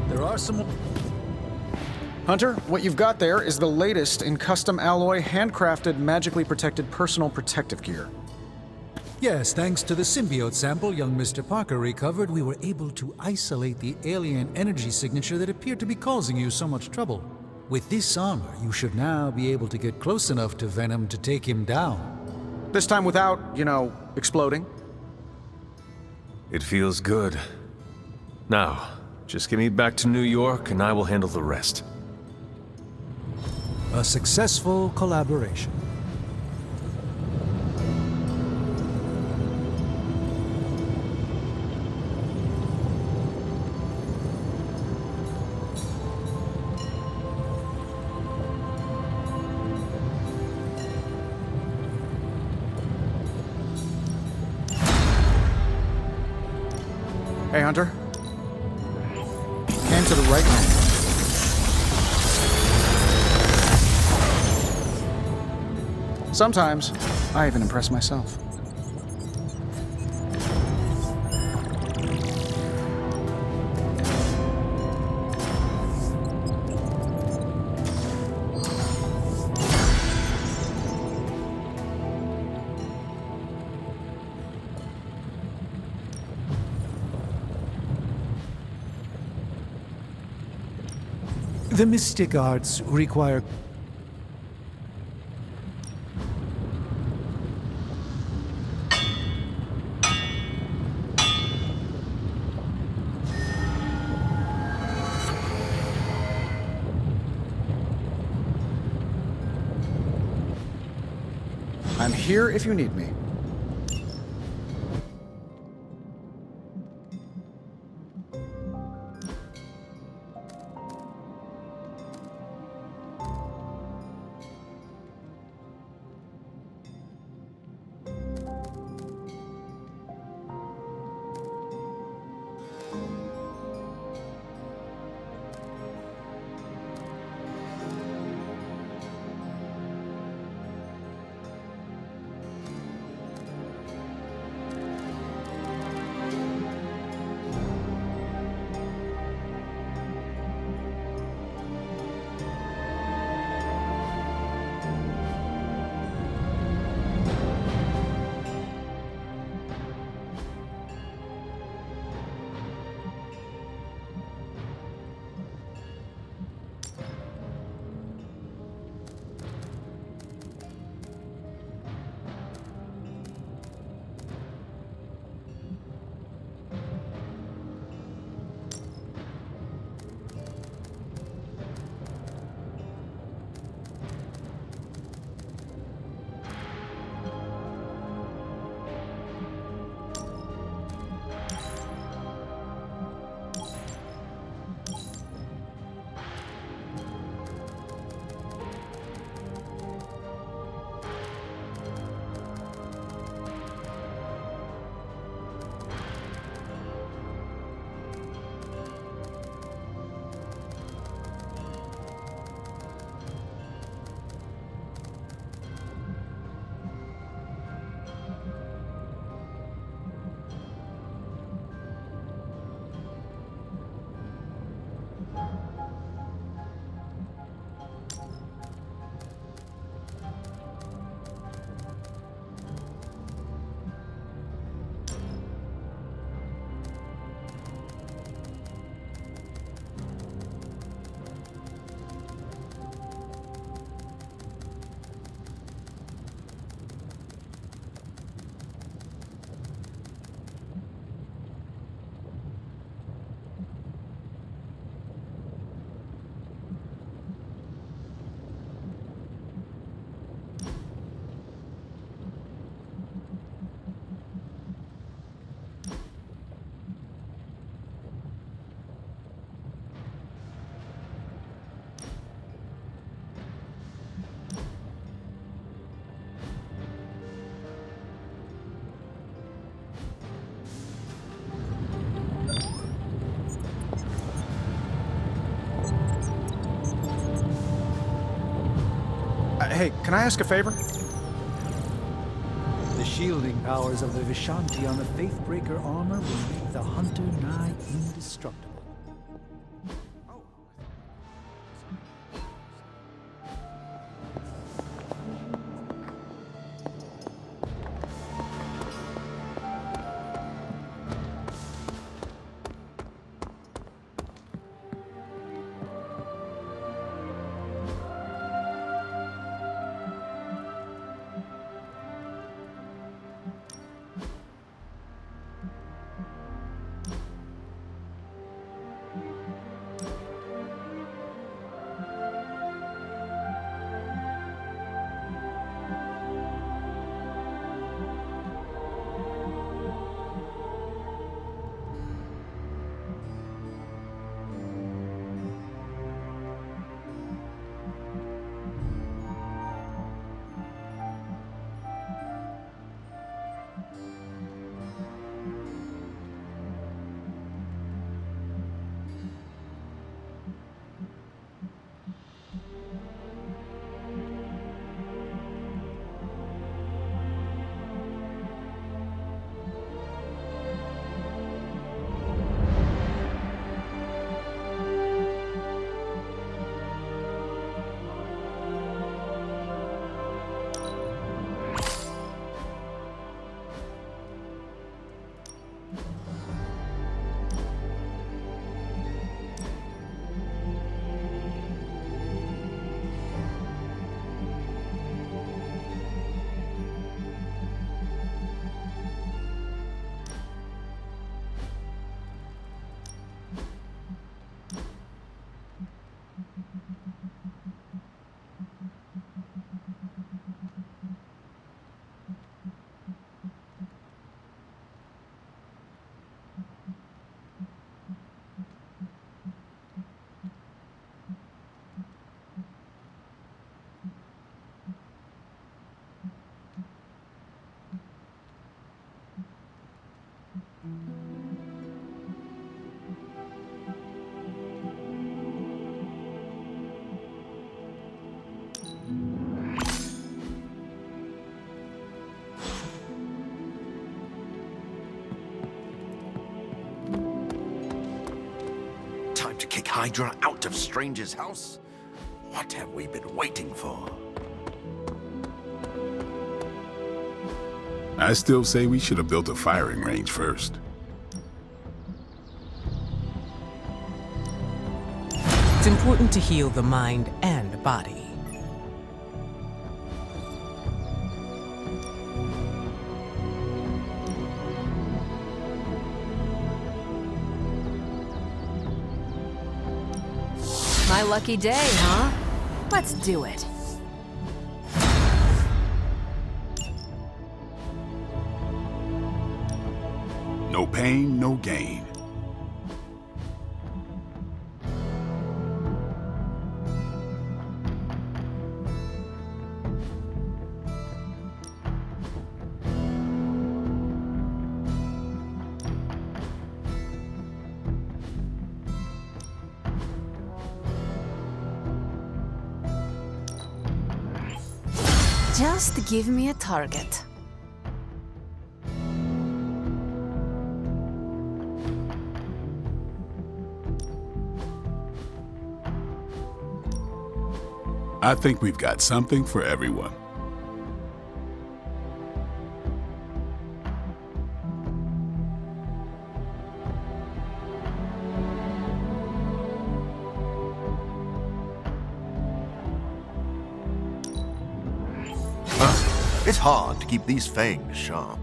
There are some... Hunter, what you've got there is the latest in custom alloy, handcrafted, magically protected personal protective gear. Yes, thanks to the symbiote sample young Mr. Parker recovered, we were able to isolate the alien energy signature that appeared to be causing you so much trouble. With this armor, you should now be able to get close enough to Venom to take him down. This time without, exploding. It feels good. Now, just get me back to New York and I will handle the rest. A successful collaboration. Hey, Hunter. Hand to the right man. Sometimes, I even impress myself. The mystic arts require... I'm here if you need me. Hey, can I ask a favor? The shielding powers of the Vishanti on the Faithbreaker armor will make the hunter nigh indestructible. Time to kick Hydra out of Stranger's house? What have we been waiting for? I still say we should have built a firing range first. It's important to heal the mind and body. My lucky day, huh? Let's do it. No pain, no gain. Just give me a target. I think we've got something for everyone. It's hard to keep these fangs sharp.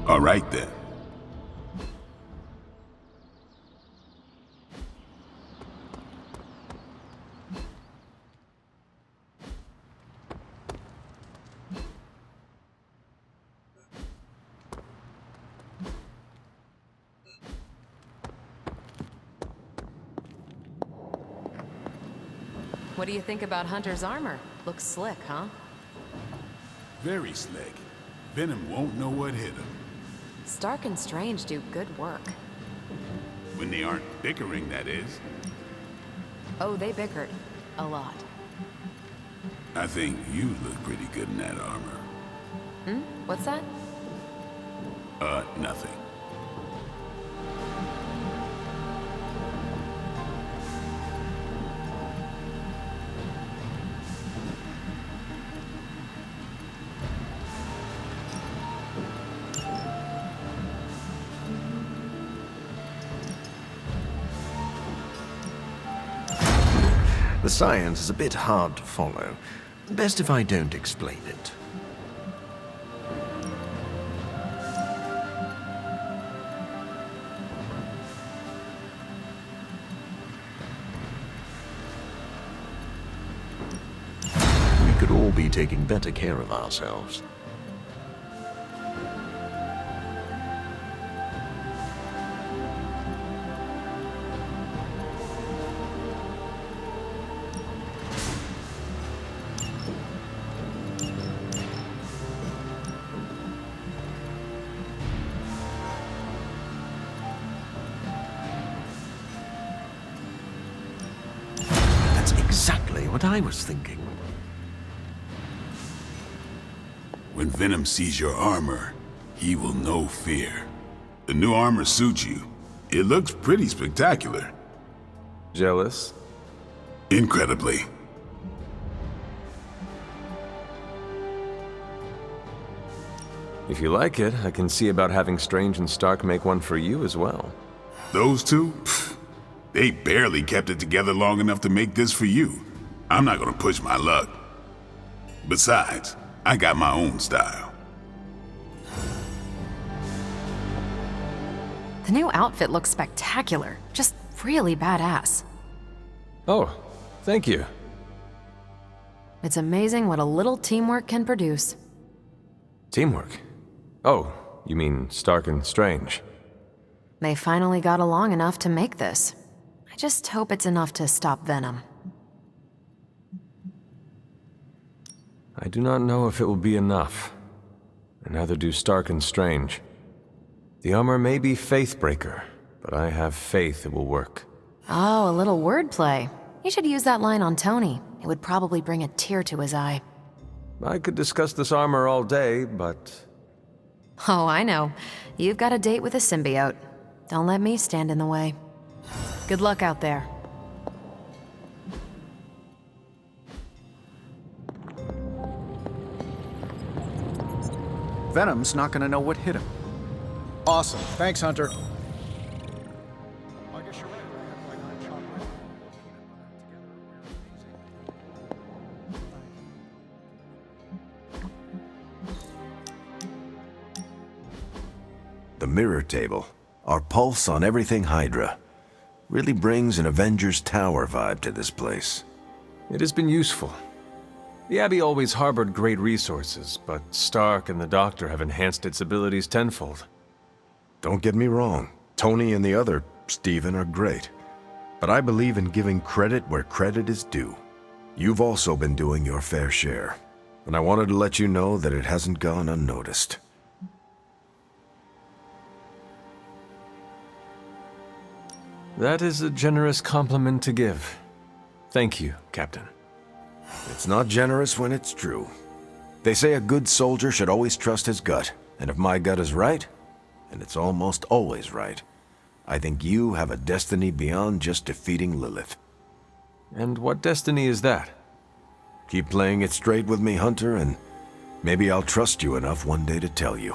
All right then. What do you think about Hunter's armor? Looks slick, huh? Very slick. Venom won't know what hit him. Stark and Strange do good work. When they aren't bickering, that is. Oh, they bickered. A lot. I think you look pretty good in that armor. What's that? Nothing. The science is a bit hard to follow. Best if I don't explain it. We could all be taking better care of ourselves. That's exactly what I was thinking. When Venom sees your armor, he will know fear. The new armor suits you. It looks pretty spectacular. Jealous? Incredibly. If you like it, I can see about having Strange and Stark make one for you as well. Those two? Pfft, they barely kept it together long enough to make this for you. I'm not gonna push my luck. Besides, I got my own style. The new outfit looks spectacular. Just really badass. Oh, thank you. It's amazing what a little teamwork can produce. Teamwork? Oh, you mean Stark and Strange. They finally got along enough to make this. I just hope it's enough to stop Venom. I do not know if it will be enough. And neither do Stark and Strange. The armor may be Faithbreaker, but I have faith it will work. Oh, a little wordplay. You should use that line on Tony. It would probably bring a tear to his eye. I could discuss this armor all day, but... Oh, I know. You've got a date with a symbiote. Don't let me stand in the way. Good luck out there. Venom's not gonna know what hit him. Awesome. Thanks, Hunter. The mirror table, our pulse on everything Hydra, really brings an Avengers Tower vibe to this place. It has been useful. The Abbey always harbored great resources, but Stark and the Doctor have enhanced its abilities tenfold. Don't get me wrong, Tony and the other Stephen are great, but I believe in giving credit where credit is due. You've also been doing your fair share, and I wanted to let you know that it hasn't gone unnoticed. That is a generous compliment to give. Thank you, Captain. It's not generous when it's true. They say a good soldier should always trust his gut, and if my gut is right, and it's almost always right, I think you have a destiny beyond just defeating Lilith. And what destiny is that? Keep playing it straight with me, Hunter, and maybe I'll trust you enough one day to tell you.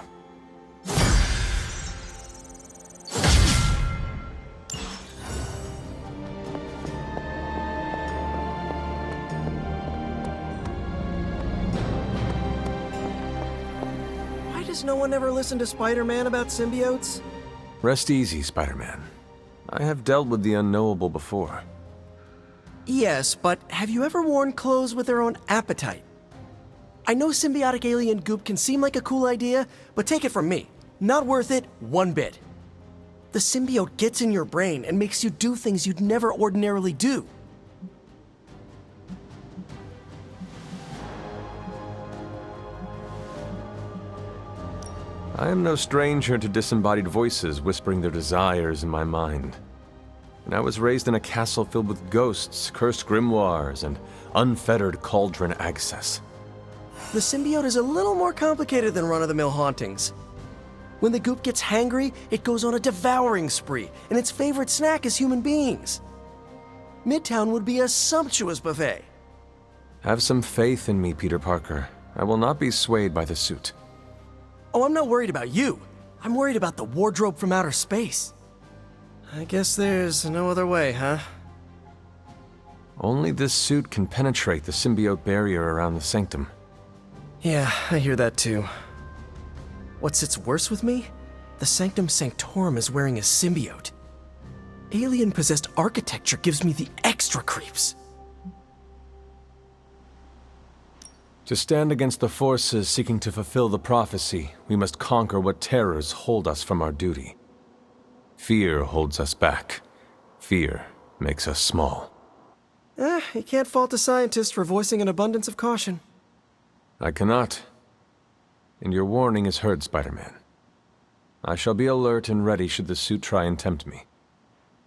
Why does no one ever listen to Spider-Man about symbiotes? Rest easy, Spider-Man. I have dealt with the unknowable before. Yes, but have you ever worn clothes with their own appetite? I know symbiotic alien goop can seem like a cool idea, but take it from me, not worth it one bit. The symbiote gets in your brain and makes you do things you'd never ordinarily do. I am no stranger to disembodied voices whispering their desires in my mind. And I was raised in a castle filled with ghosts, cursed grimoires, and unfettered cauldron access. The symbiote is a little more complicated than run-of-the-mill hauntings. When the goop gets hangry, it goes on a devouring spree, and its favorite snack is human beings. Midtown would be a sumptuous buffet. Have some faith in me, Peter Parker. I will not be swayed by the suit. Oh, I'm not worried about you. I'm worried about the wardrobe from outer space. I guess there's no other way, huh? Only this suit can penetrate the symbiote barrier around the sanctum. Yeah, I hear that too. What sits worse with me? The Sanctum Sanctorum is wearing a symbiote. Alien-possessed architecture gives me the extra creeps. To stand against the forces seeking to fulfill the prophecy, we must conquer what terrors hold us from our duty. Fear holds us back. Fear makes us small. You can't fault a scientist for voicing an abundance of caution. I cannot. And your warning is heard, Spider-Man. I shall be alert and ready should the suit try and tempt me.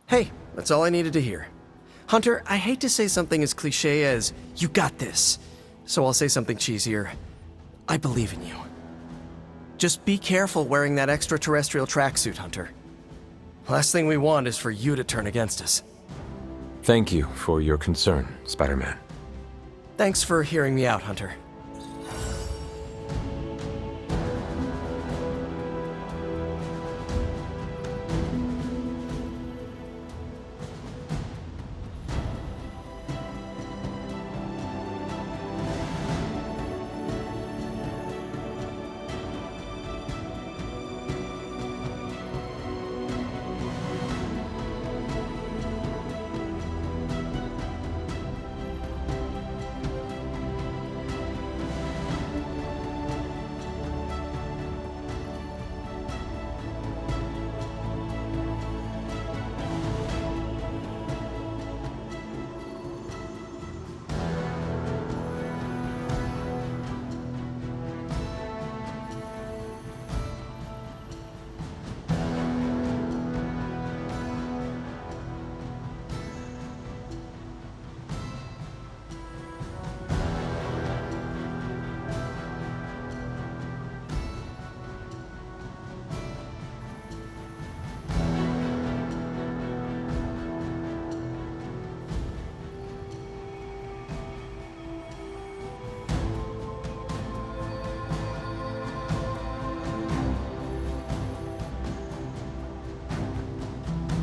Hey, that's all I needed to hear. Hunter, I hate to say something as cliché as, "You got this," so I'll say something cheesier. I believe in you. Just be careful wearing that extraterrestrial tracksuit, Hunter. Last thing we want is for you to turn against us. Thank you for your concern, Spider-Man. Thanks for hearing me out, Hunter.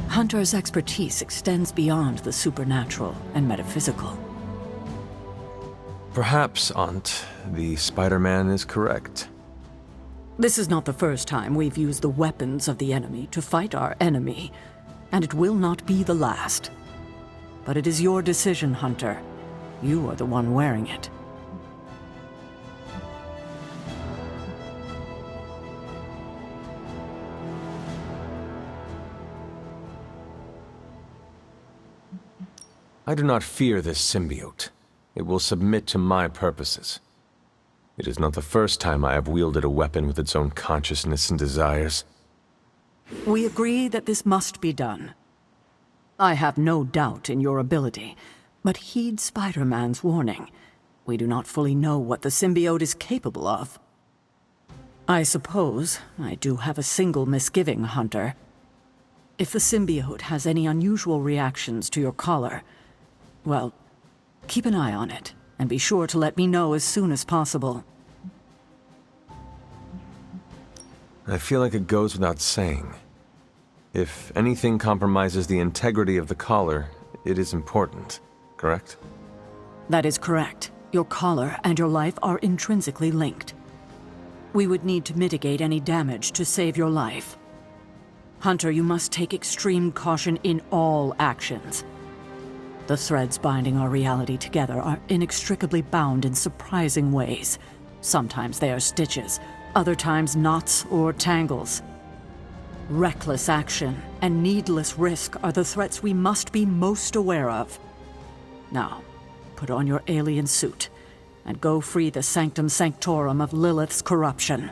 Hunter's expertise extends beyond the supernatural and metaphysical. Perhaps, Aunt, the Spider-Man is correct. This is not the first time we've used the weapons of the enemy to fight our enemy, and it will not be the last. But it is your decision, Hunter. You are the one wearing it. I do not fear this symbiote. It will submit to my purposes. It is not the first time I have wielded a weapon with its own consciousness and desires. We agree that this must be done. I have no doubt in your ability, but heed Spider-Man's warning. We do not fully know what the symbiote is capable of. I suppose I do have a single misgiving, Hunter. If the symbiote has any unusual reactions to your collar, well, keep an eye on it, and be sure to let me know as soon as possible. I feel like it goes without saying. If anything compromises the integrity of the collar, it is important, correct? That is correct. Your collar and your life are intrinsically linked. We would need to mitigate any damage to save your life. Hunter, you must take extreme caution in all actions. The threads binding our reality together are inextricably bound in surprising ways. Sometimes they are stitches, other times knots or tangles. Reckless action and needless risk are the threats we must be most aware of. Now, put on your alien suit and go free the Sanctum Sanctorum of Lilith's corruption.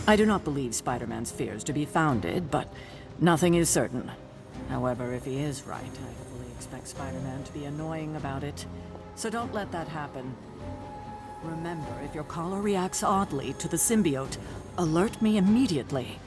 I do not believe Spider-Man's fears to be founded, but nothing is certain. However, if he is right, I fully expect Spider-Man to be annoying about it. So don't let that happen. Remember, if your collar reacts oddly to the symbiote, alert me immediately.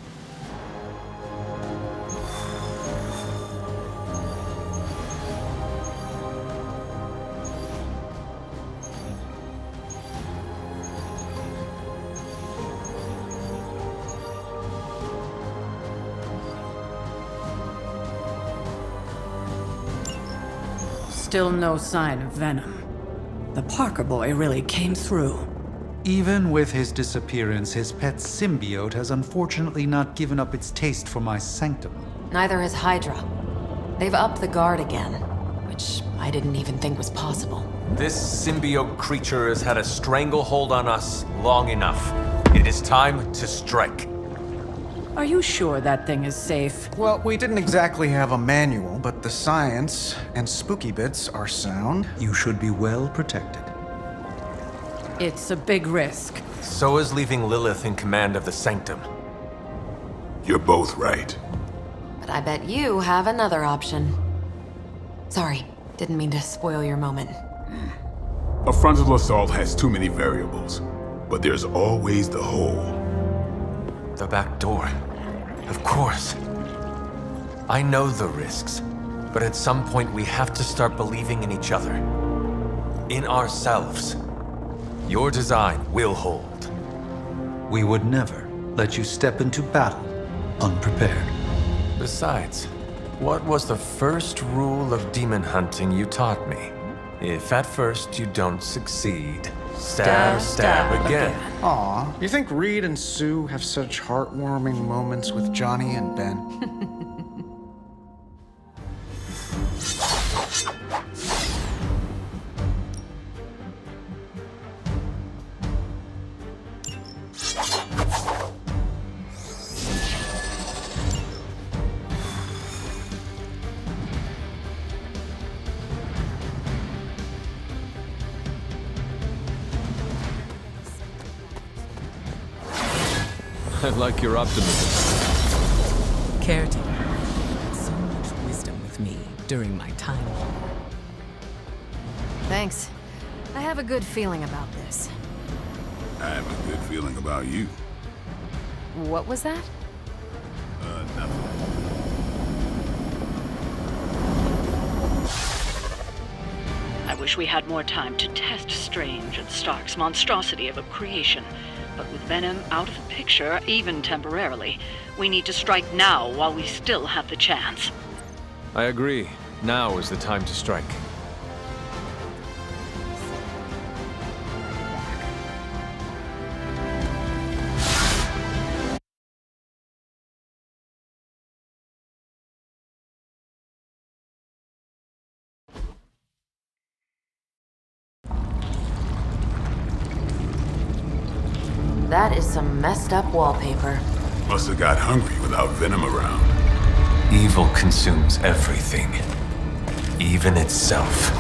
Still no sign of Venom. The Parker boy really came through. Even with his disappearance, his pet symbiote has unfortunately not given up its taste for my sanctum. Neither has Hydra. They've upped the guard again, which I didn't even think was possible. This symbiote creature has had a stranglehold on us long enough. It is time to strike. Are you sure that thing is safe? Well, we didn't exactly have a manual, but the science and spooky bits are sound. You should be well protected. It's a big risk. So is leaving Lilith in command of the Sanctum. You're both right. But I bet you have another option. Sorry, didn't mean to spoil your moment. A frontal assault has too many variables, but there's always the hole. The back door. Of course. I know the risks, but at some point we have to start believing in each other. In ourselves. Your design will hold. We would never let you step into battle unprepared. Besides, what was the first rule of demon hunting you taught me? If at first you don't succeed, stab again. Aw, you think Reed and Sue have such heartwarming moments with Johnny and Ben? I like your optimism. Caretaker had so much wisdom with me during my time here. Thanks. I have a good feeling about this. I have a good feeling about you. What was that? Nothing. I wish we had more time to test Strange and Stark's monstrosity of a creation. But with Venom out of the picture, even temporarily, we need to strike now while we still have the chance. I agree. Now is the time to strike. That is some messed up wallpaper. Must have got hungry without Venom around. Evil consumes everything. Even itself.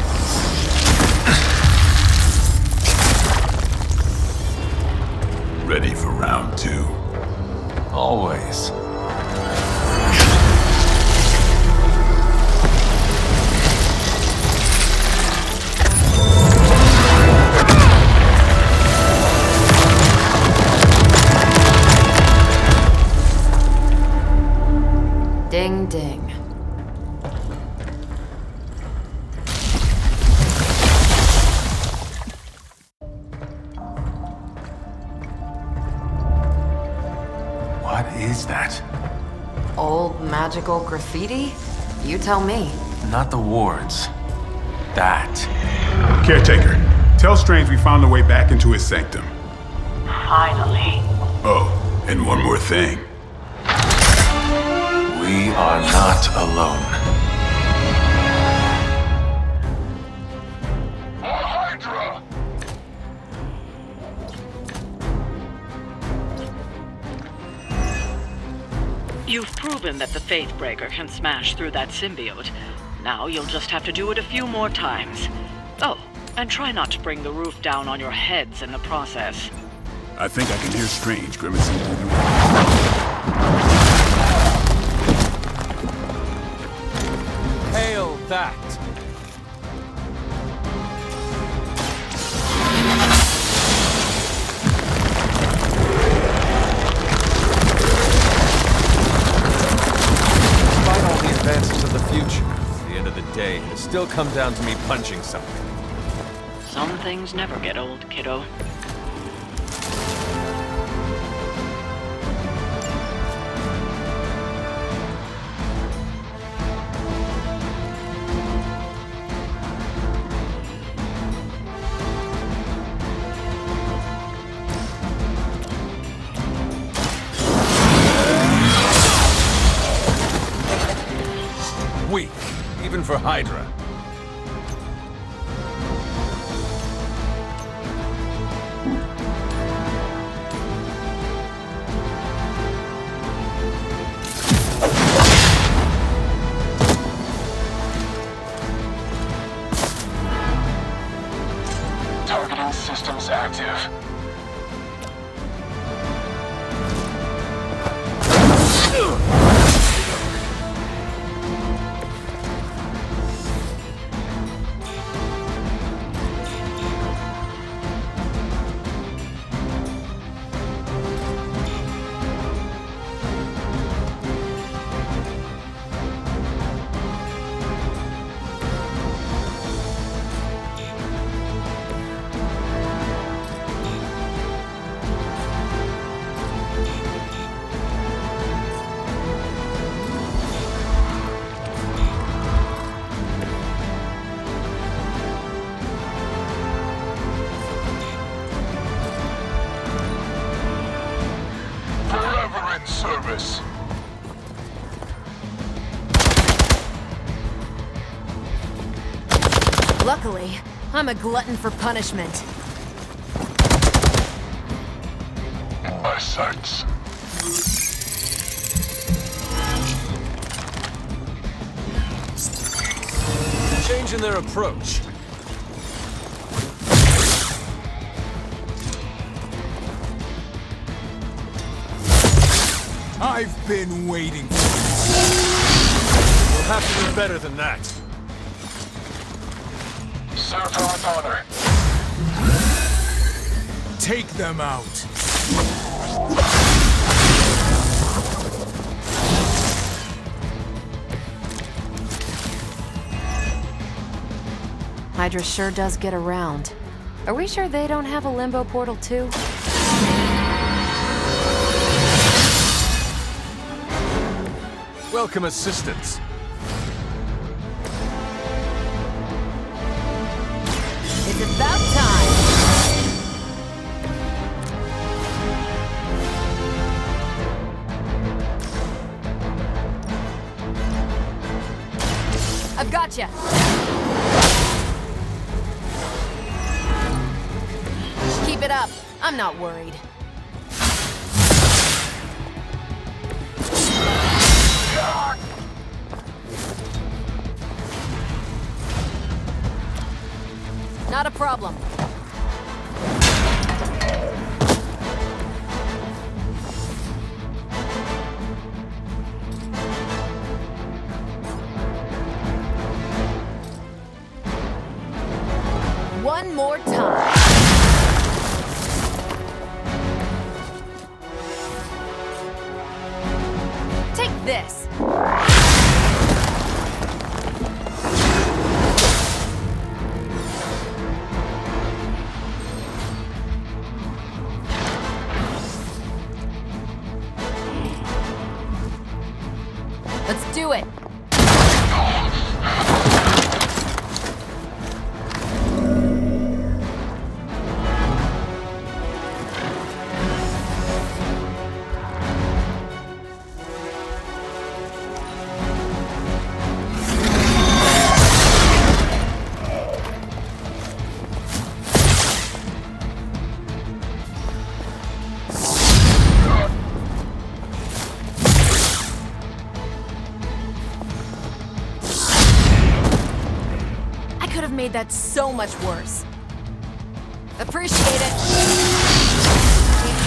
Ready for round 2? Always. Ding ding. What is that? Old magical graffiti? You tell me. Not the wards. That. Caretaker, tell Strange we found a way back into his sanctum. Finally. Oh, and one more thing. We are not alone. Hydra! You've proven that the Faithbreaker can smash through that symbiote. Now you'll just have to do it a few more times. Oh, and try not to bring the roof down on your heads in the process. I think I can hear Strange grimacing through the room. Hail that! Despite all the advances of the future, at the end of the day, it'll still come down to me punching something. Some things never get old, kiddo. Weak, even for Hydra. Targeting systems active. Forever in service. Luckily, I'm a glutton for punishment. In my sights. Change in their approach. I've been waiting. We'll have to do better than that. Serve her with honor. Take them out. Hydra sure does get around. Are we sure they don't have a limbo portal too? Welcome assistance. It's about time! I've got you. Keep it up. I'm not worried. Not a problem. One more time. Take this. Let's do it. Made that so much worse. Appreciate it.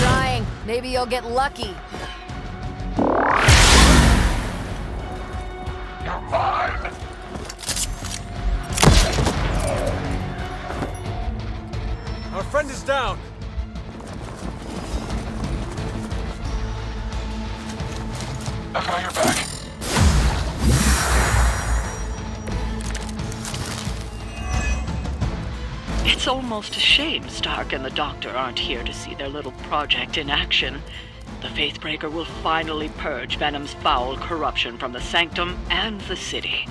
trying. Maybe you'll get lucky. You're mine. Our friend is down. I've got your back. It's almost a shame Stark and the Doctor aren't here to see their little project in action. The Faithbreaker will finally purge Venom's foul corruption from the Sanctum and the city.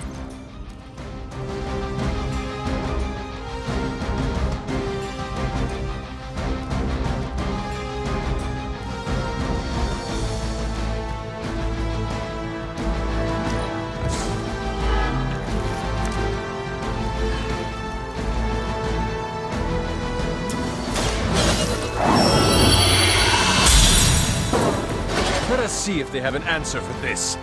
Let us see if they have an answer for this.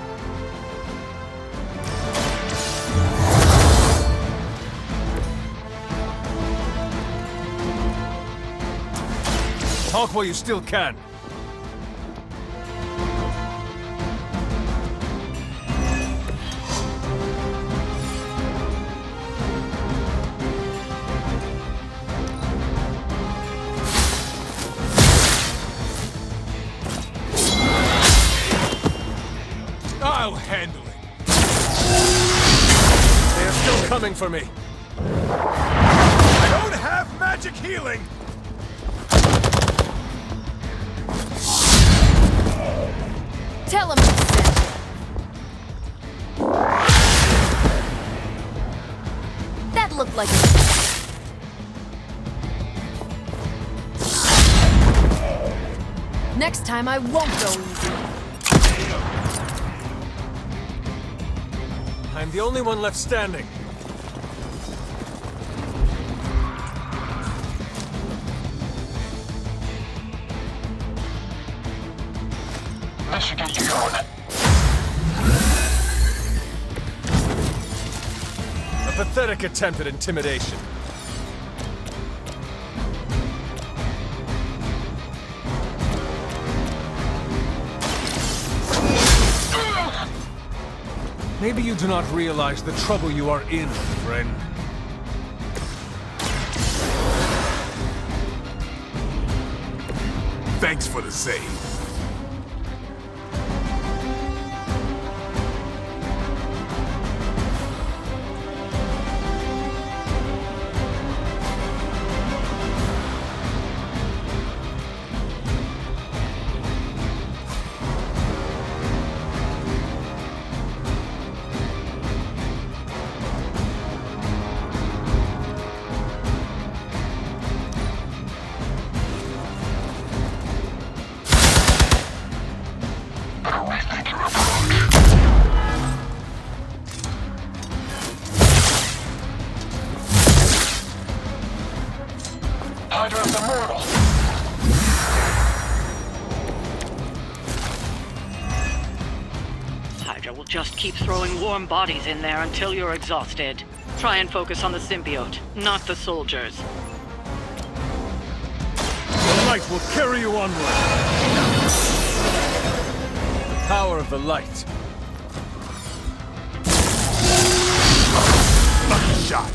Talk while you still can. I'll handle it. They are still coming for me. I don't have magic healing! Tell him to sit. That looked like a... Next time I won't go easy. I'm the only one left standing. This should get you going. A pathetic attempt at intimidation. Maybe you do not realize the trouble you are in, friend. Thanks for the save. Rethink your approach. Hydra's immortal. Hydra will just keep throwing warm bodies in there until you're exhausted. Try and focus on the symbiote, not the soldiers. The light will carry you onward. The power of the light. Lucky shot.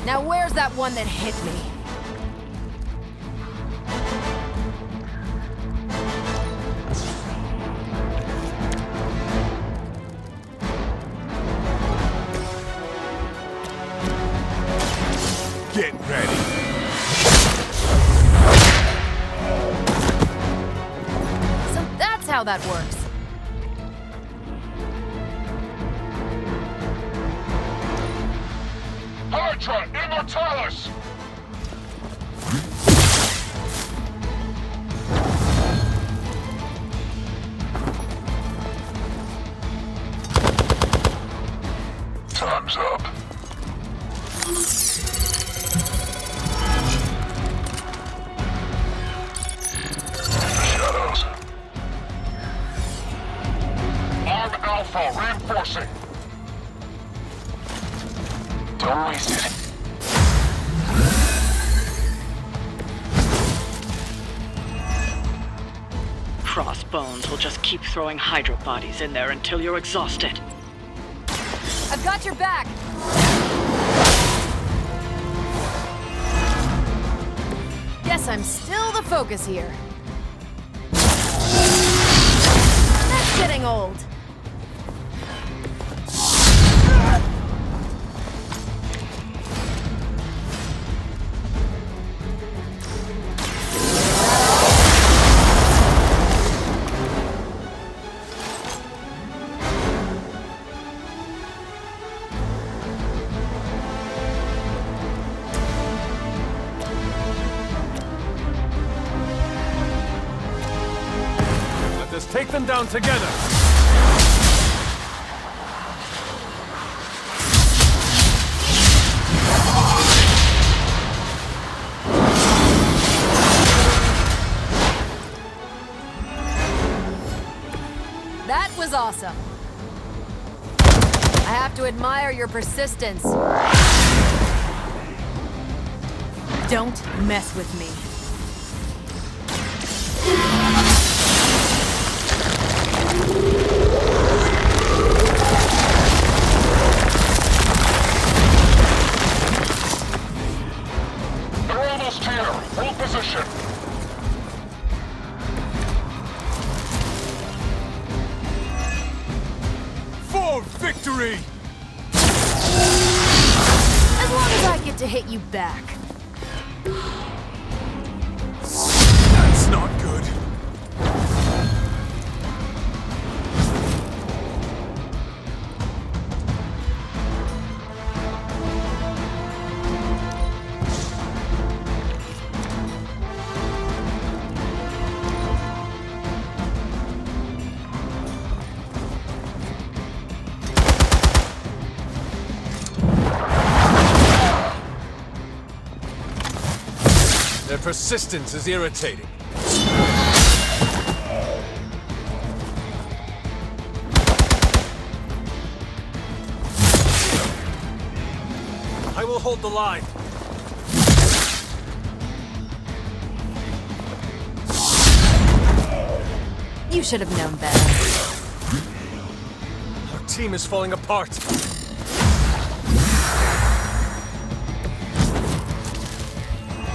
Now where's that one that hit me? Get ready. So that's how that works. Hydra Immortalis! Time's up. Shadows. Arm Alpha reinforcing. lost bones will just keep throwing Hydra bodies in there until you're exhausted. I've got your back! Guess I'm still the focus here. That's getting old. Let's take them down together! That was awesome. I have to admire your persistence. Don't mess with me. They're almost here. Hold position. For victory! As long as I get to hit you back. That's not good. Their persistence is irritating. I will hold the line. You should have known better. Our team is falling apart.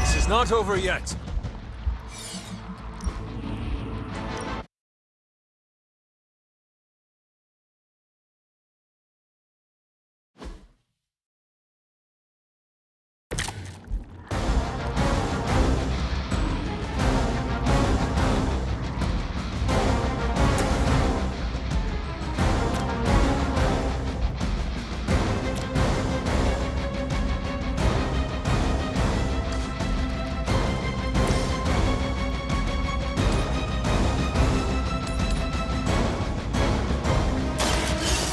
This is not over yet.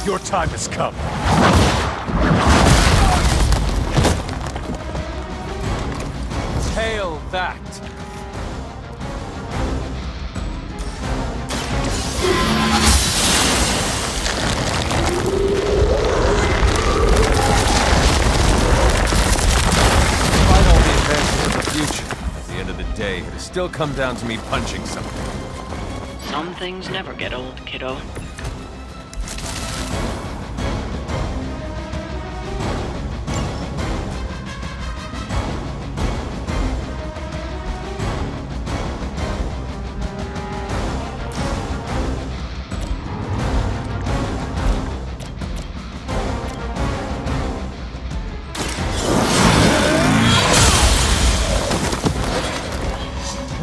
Your time has come. Hail that! Despite all the advances of the future, at the end of the day, it has still come down to me punching something. Some things never get old, kiddo.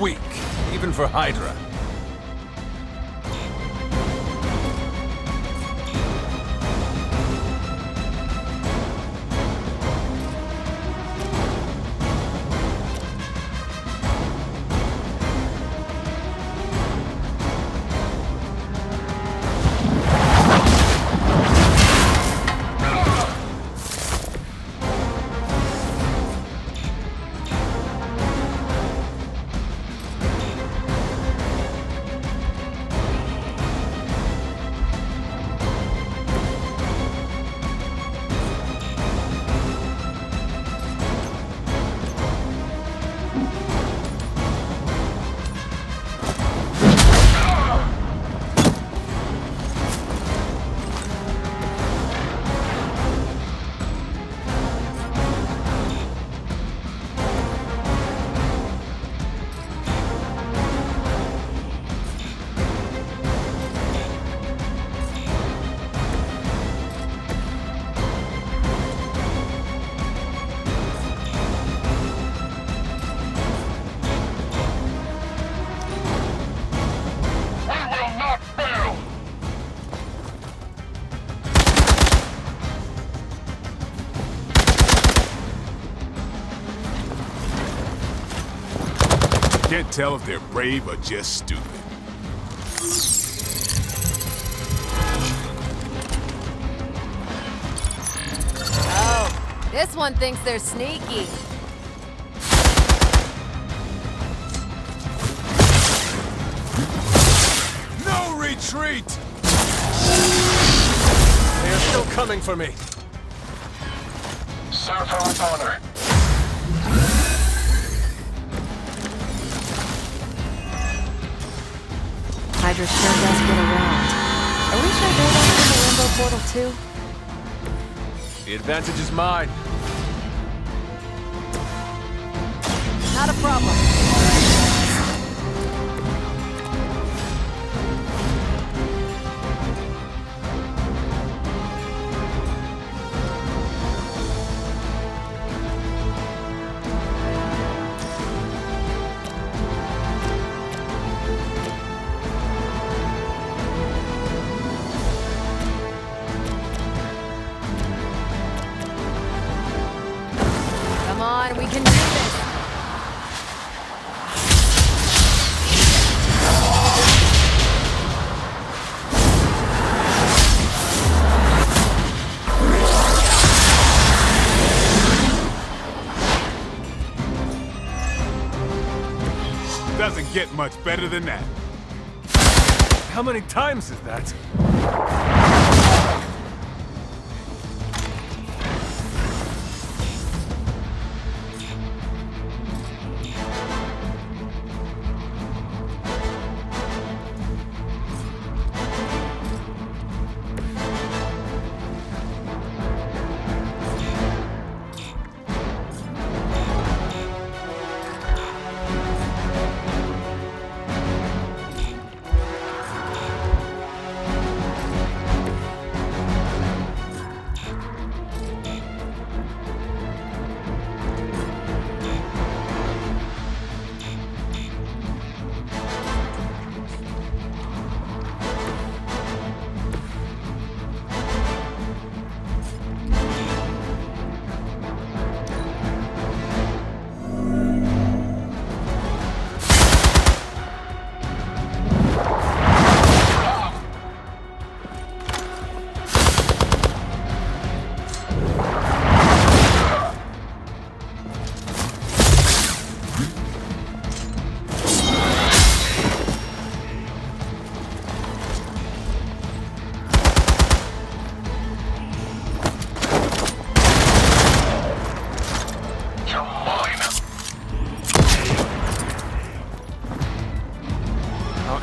Weak, even for Hydra. Can't tell if they're brave or just stupid. Oh, this one thinks they're sneaky. No retreat! They are still coming for me. Serve her with honor. Hydra sure does get around. Are we sure they're not in the Limbo Portal too? The advantage is mine. Not a problem. Come on, we can do this. Doesn't get much better than that. How many times is that?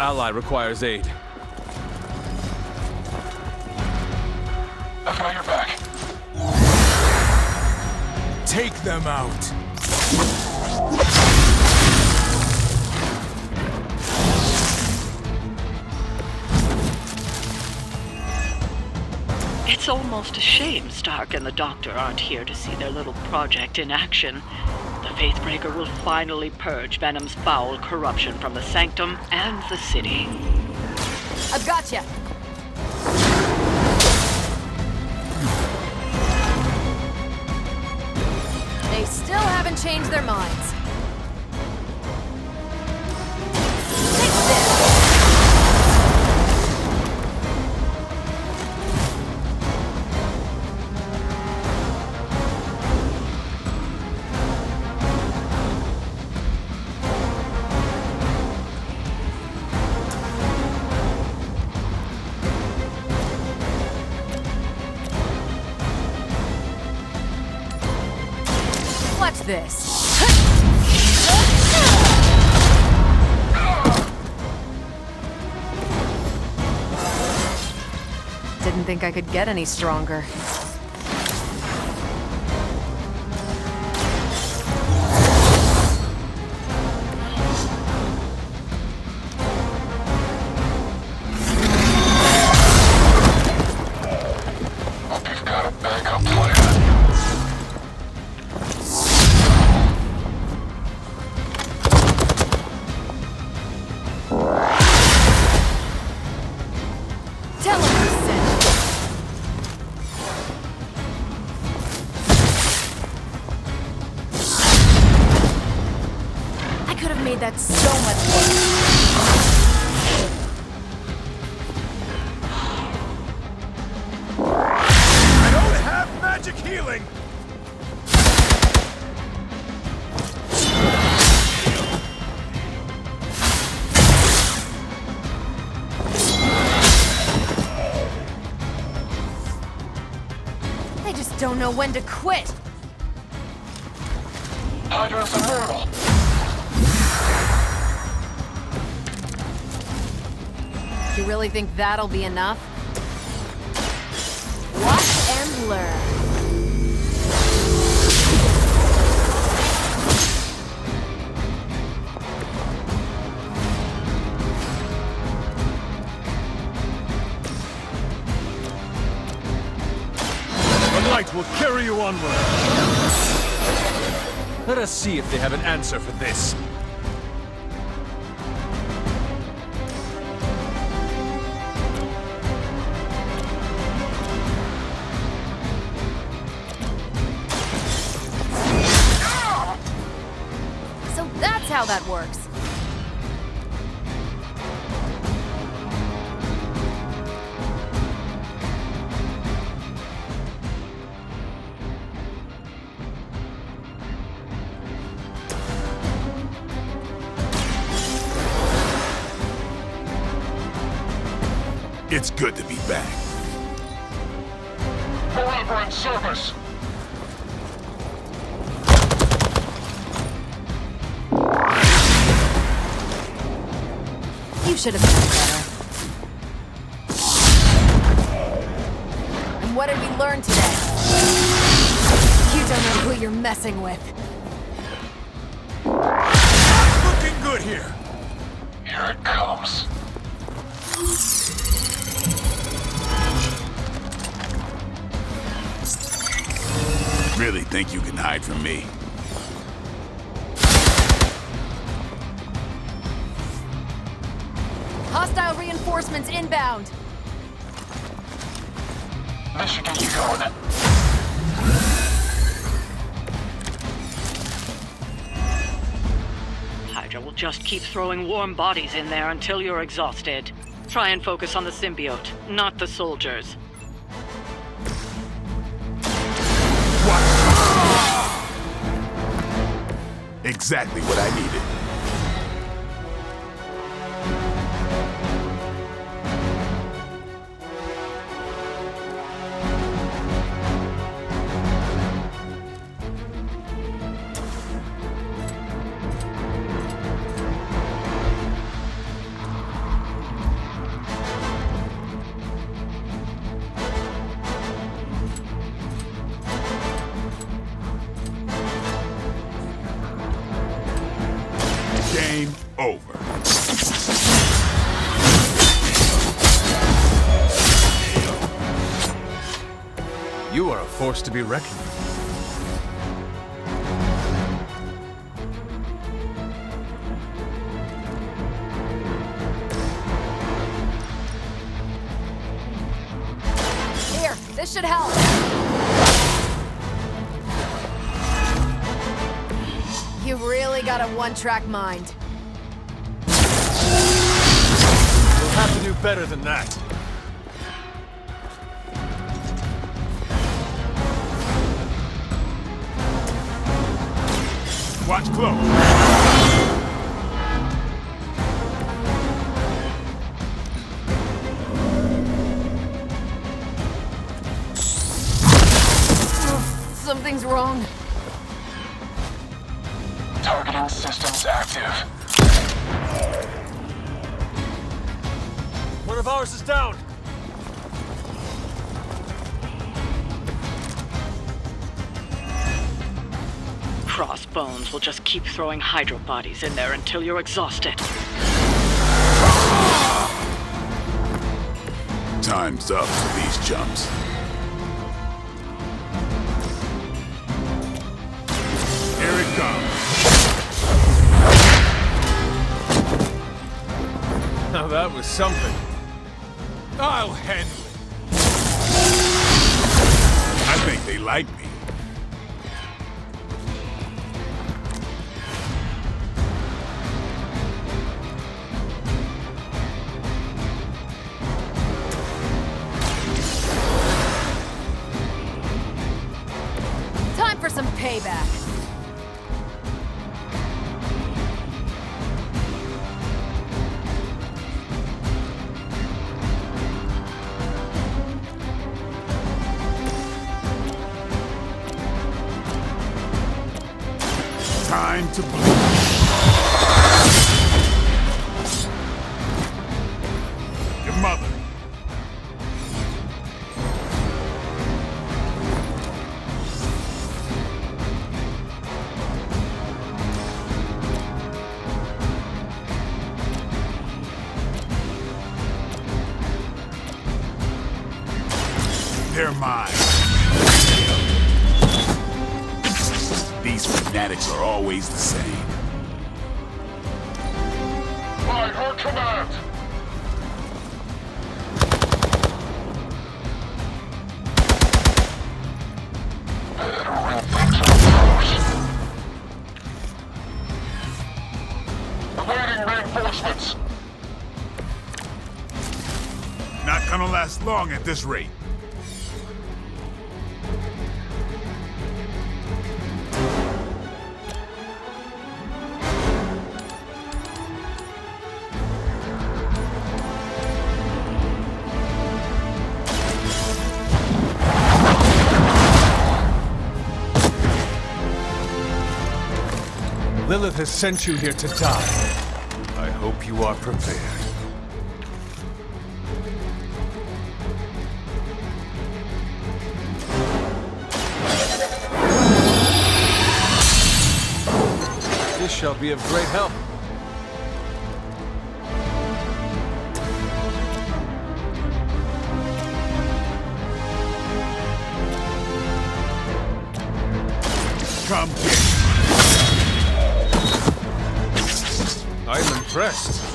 Ally requires aid. I've got your back. Take them out. It's almost a shame Stark and the Doctor aren't here to see their little project in action. The Faithbreaker will finally purge Venom's foul corruption from the Sanctum and the city. I've got you. They still haven't changed their minds. Take this! Watch this. Didn't think I could get any stronger. Hope you've got a backup plan. Tell him I sent made that so much worse. I don't have magic healing! They just don't know when to quit. Hydra's immortal. You really think that'll be enough? Watch and learn. The light will carry you onward. Let us see if they have an answer for this. So that's how that works. It's good to be back. Forever in service. You should have done better. And what did we learn today? You don't know who you're messing with. Looking good here. Here it comes. Really think you can hide from me? Hostile reinforcements inbound. This should get you going. Hydra will just keep throwing warm bodies in there until you're exhausted. Try and focus on the symbiote, not the soldiers. Exactly what I needed. Game over. You are a force to be reckoned with. Here, this should help. You really got a one-track mind. You'll have to do better than that. Watch close. Something's wrong. Targeting systems active. One of ours is down. Crossbones will just keep throwing Hydra bodies in there until you're exhausted. Time's up for these chumps. Here it comes. Now that was something. I'll handle it. I think they like me. payback. Time to bleed. Your mother. They're mine. These fanatics are always the same. By her command! Awaiting reinforcements! Not gonna last long at this rate. Lilith has sent you here to die. I hope you are prepared. This shall be of great help. Come get it. I'm impressed.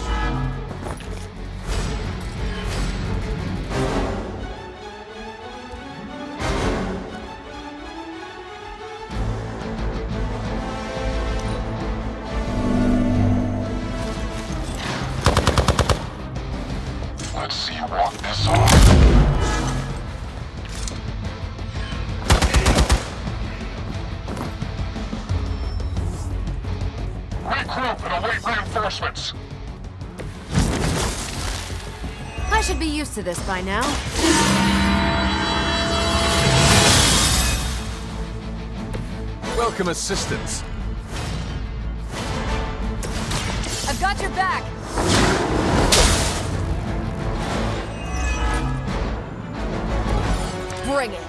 Let's see you walk this off. Regroup and await reinforcements. I should be used to this by now. Welcome assistance. I've got your back! Bring it!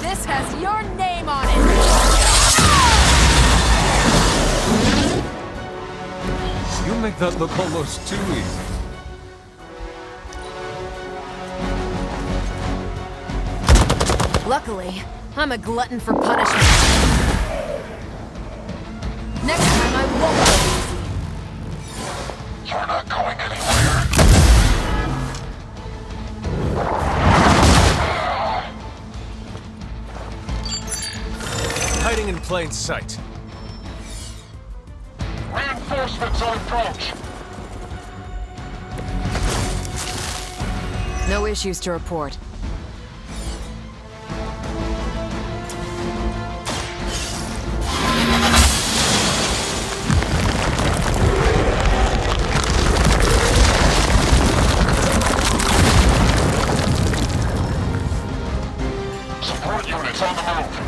This has your name on it! You make that look almost too easy. Luckily, I'm a glutton for punishment. Next time I won't go easy. You're not going anywhere. Hiding in plain sight. Reinforcements on approach. No issues to report. Support units on the move.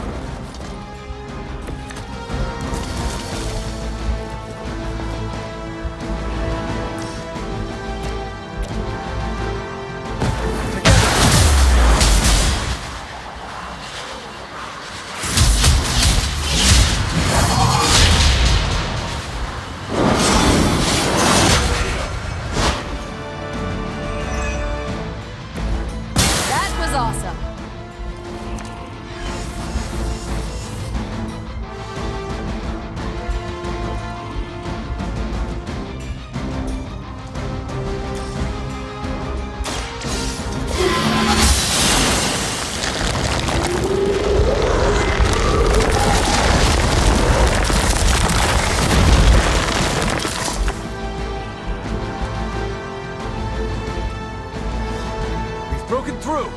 through!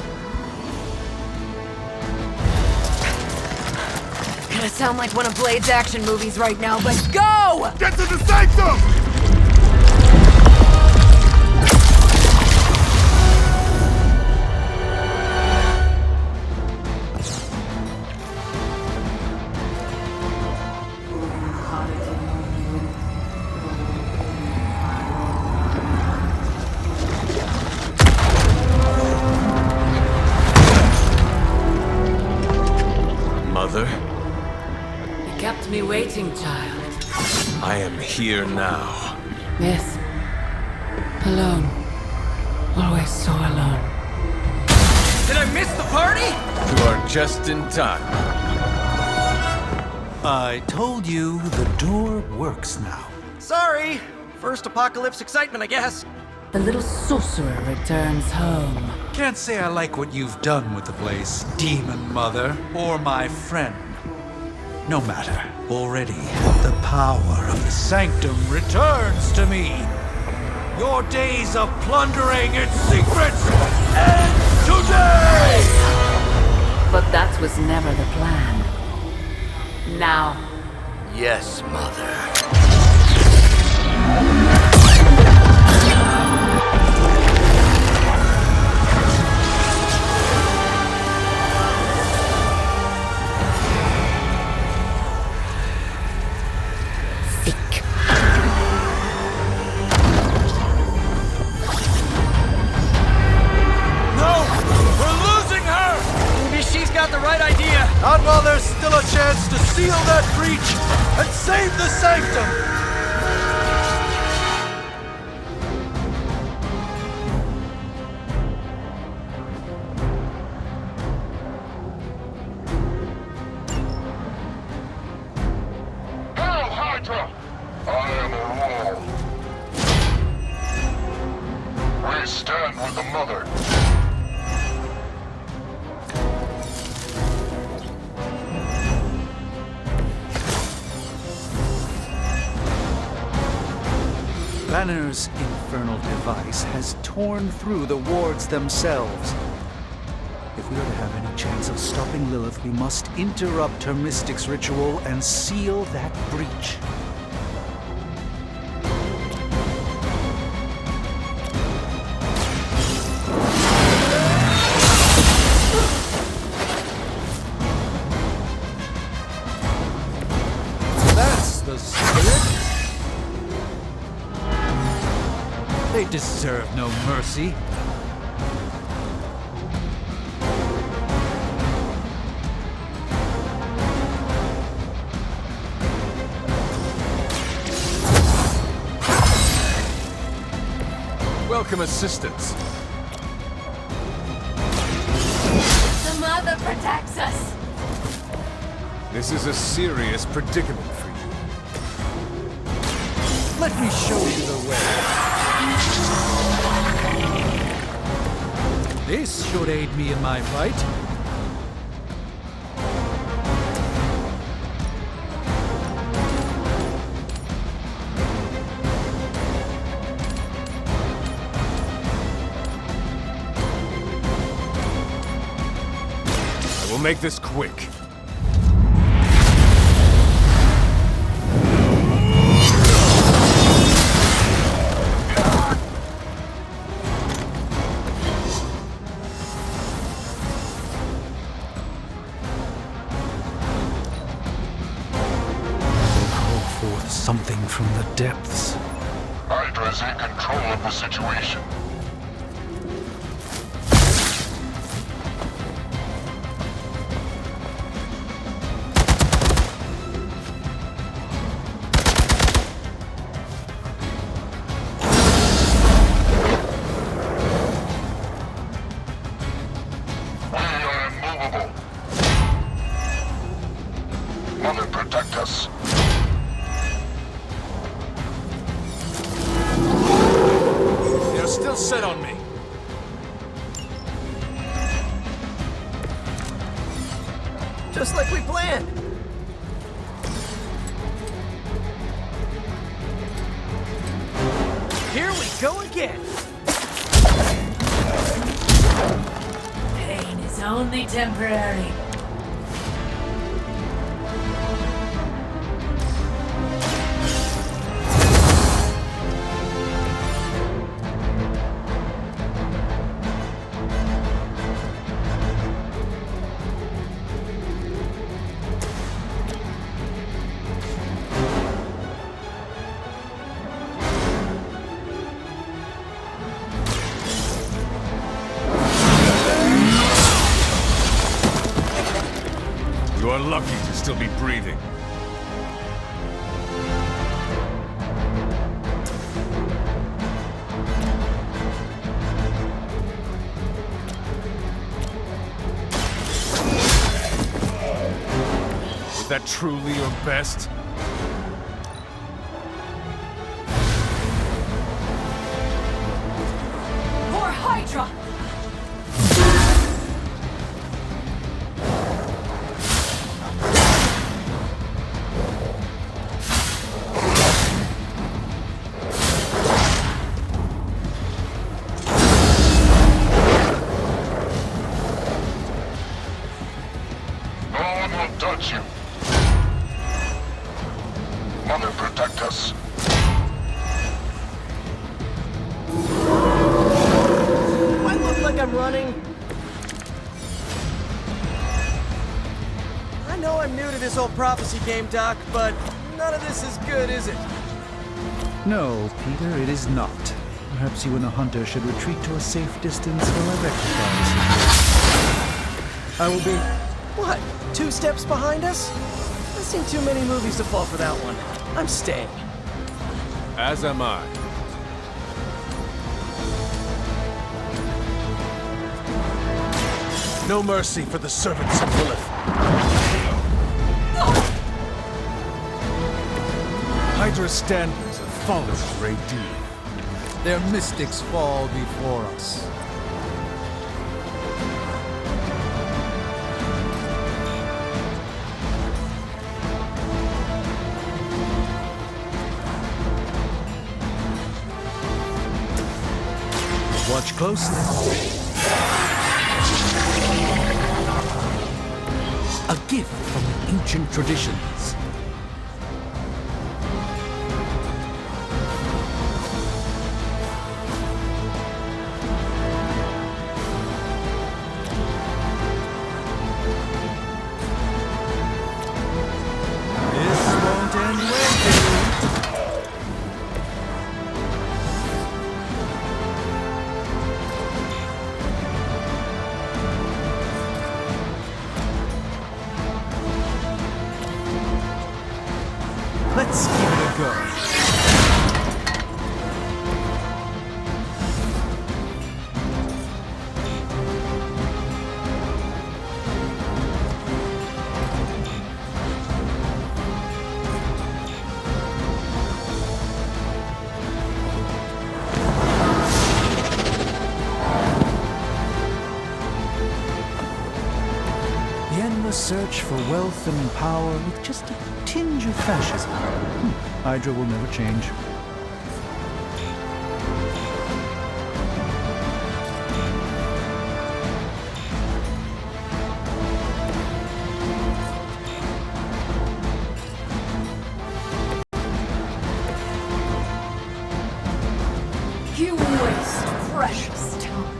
Gonna sound like one of Blade's action movies right now, but go! Get to the sanctum! Mother, You kept me waiting, child. I am here now. Yes. Alone. Always so alone. Did I miss the party? You are just in time. I told you the door works now. Sorry. First apocalypse excitement, I guess. The little sorcerer returns home. Can't say I like what you've done with the place, Demon Mother, or my friend. No matter. Already, the power of the Sanctum returns to me. Your days of plundering its secrets end today! But that was never the plan. Now, Yes, Mother. seek. No! We're losing her! Maybe she's got the right idea. Not while there's still a chance to seal that breach and save the Sanctum! Hail Hydra! I am Aurora. We stand with the Mother. Banner's infernal device has torn through the wards themselves. If we are to have any chance of stopping Lilith, we must interrupt her mystic's ritual and seal that breach. That's the spirit. They deserve no mercy. Welcome assistance. The Mother protects us! This is a serious predicament for you. Let me show you the way. This should aid me in my fight. I will make this quick. Something from the depths. Hydra's in control of the situation. We are immovable. Mother, protect us. They're still set on me. Just like we planned. Here we go again. It's only temporary. You are lucky to still be breathing. Was that truly your best? More Hydra! Touch you. Mother, protect us. Do I look like I'm running? I know I'm new to this whole prophecy game, Doc, but none of this is good, is it? No, Peter, it is not. Perhaps you and the hunter should retreat to a safe distance while I rectify the situation. I will be... What? 2 steps behind us? I've seen too many movies to fall for that one. I'm staying. As am I. No mercy for the servants of Lilith. Hydra's standards have fallen a great deal. Their mystics fall before us. Watch closely. A gift from ancient traditions. This won't end well, Peter. Let's give it a go. The endless search for wealth and power with just a tinge of fascism. Hydra will never change. You waste precious time.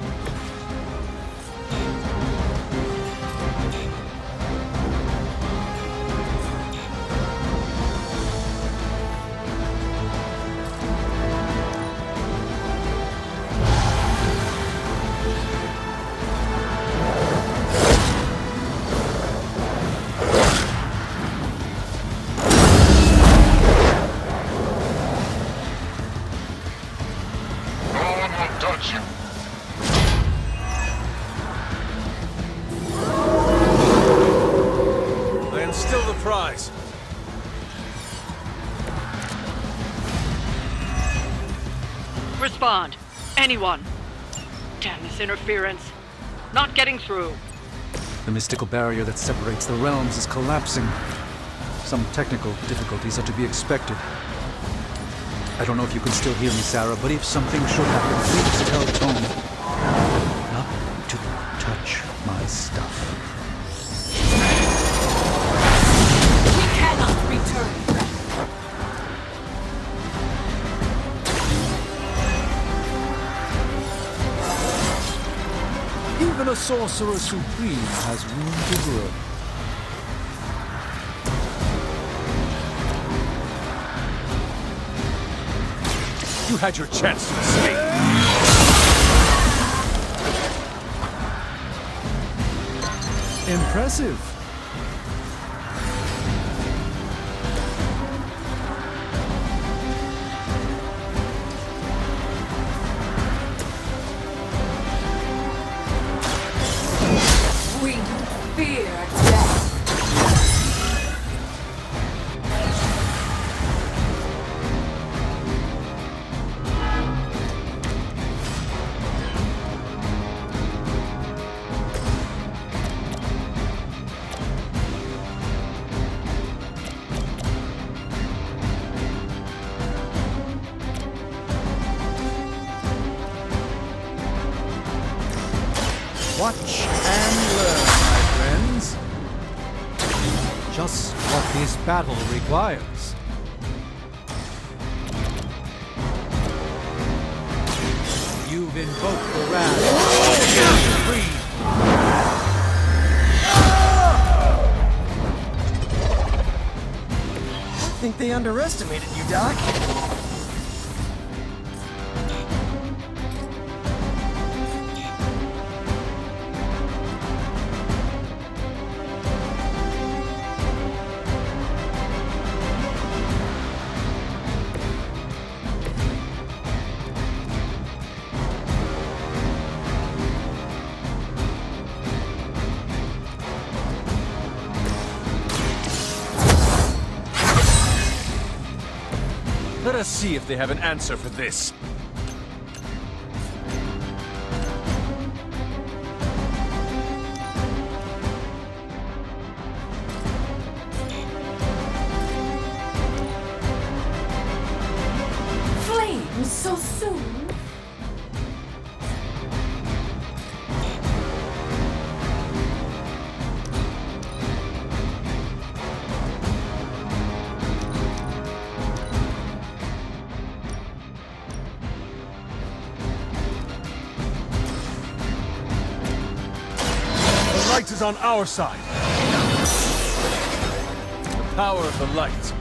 Touch you. I am still the prize. Respond. Anyone. Damn this interference. Not getting through. The mystical barrier that separates the realms is collapsing. Some technical difficulties are to be expected. I don't know if you can still hear me, Sarah, but if something should happen, please tell Tony not to touch my stuff. We cannot return. Even a sorcerer supreme has room to grow. You had your chance to escape. Impressive. We fear death. Watch and learn, my friends. Just what this battle requires. You've invoked the wrath of free. I think they underestimated you, Doc. Let us see if they have an answer for this. Flames so soon? The light is on our side. The power of the light.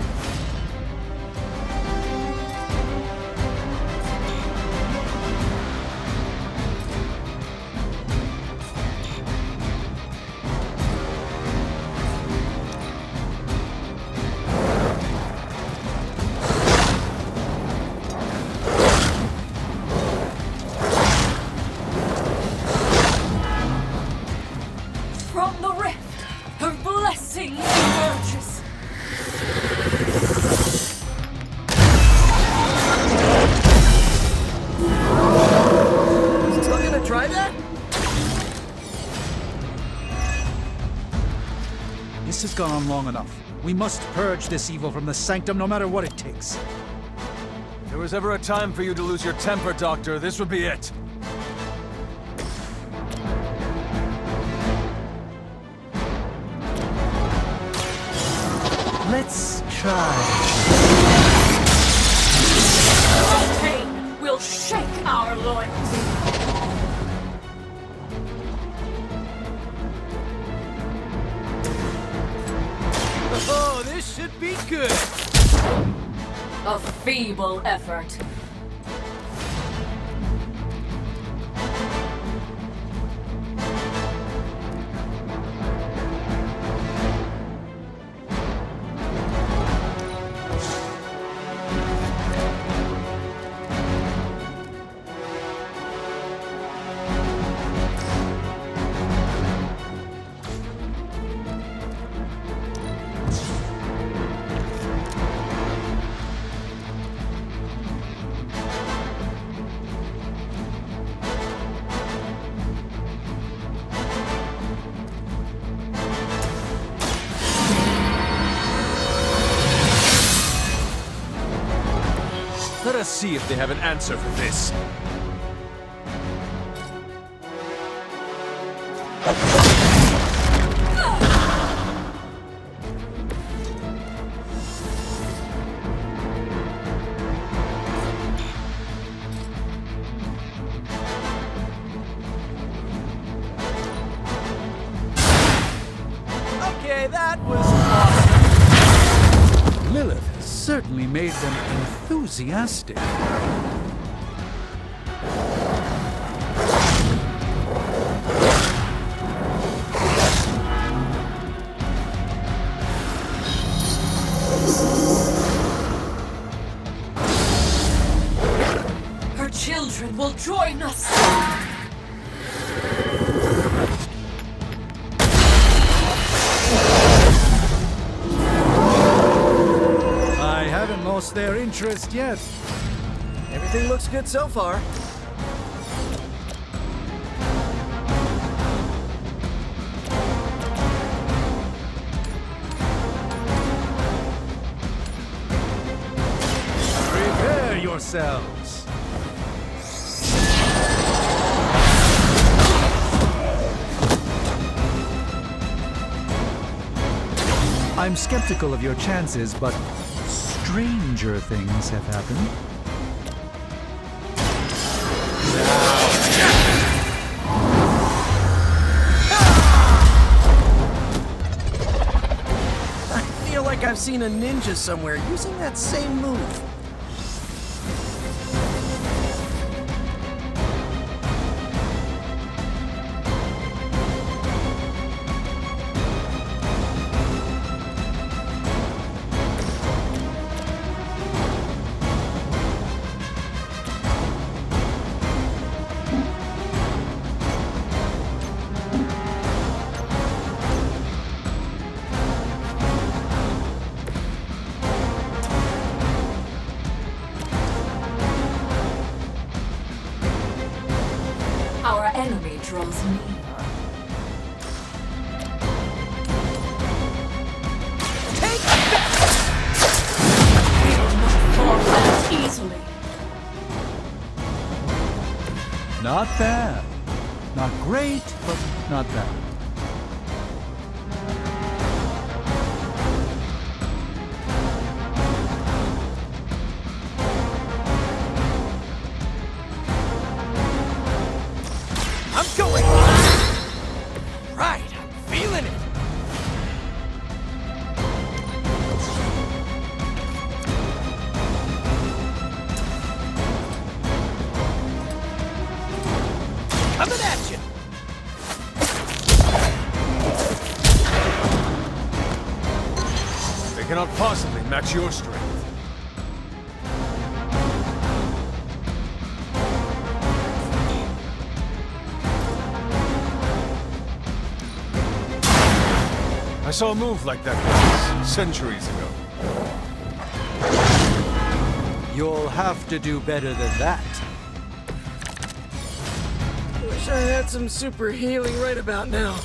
From the rift, her blessing emerges. Still gonna try that? This has gone on long enough. We must purge this evil from the sanctum no matter what it takes. If there was ever a time for you to lose your temper, Doctor, this would be it. Let's try. Our pain will shake our loyalty. Oh, this should be good. A feeble effort. Let us see if they have an answer for this. that was awesome! Lilith has certainly made them enthusiastic. Her children will join us! I haven't lost their interest yet. Everything looks good so far. Prepare yourselves. I'm skeptical of your chances, but stranger things have happened. I feel like I've seen a ninja somewhere using that same move. Our enemy draws near. Take that! We will not fall that easily. Not bad. Not great, but not bad. I'm going! Right, I'm feeling it! Coming at you! They cannot possibly match your strength. I saw a move like that once, centuries ago. You'll have to do better than that. Wish I had some super healing right about now.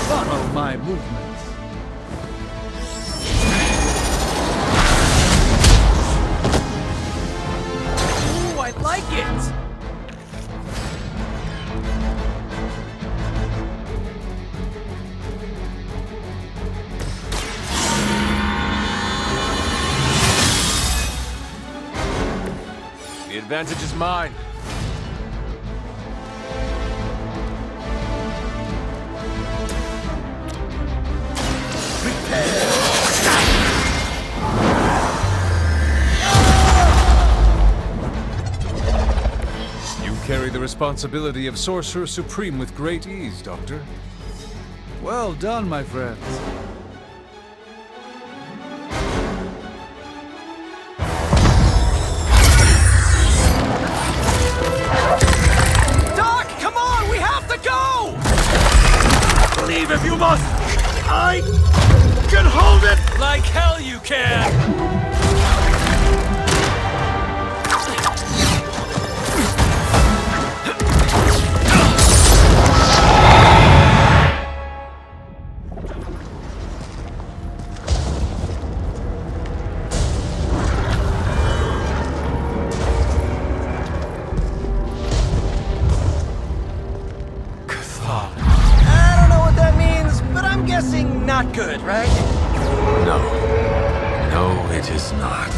Follow my movements. Ooh, I like it! The advantage is mine. You carry the responsibility of Sorcerer Supreme with great ease, Doctor. Well done, my friends. Doc, come on! We have to go! Leave if you must! I can hold it! Like hell you can! not good, right? No. No, it is not.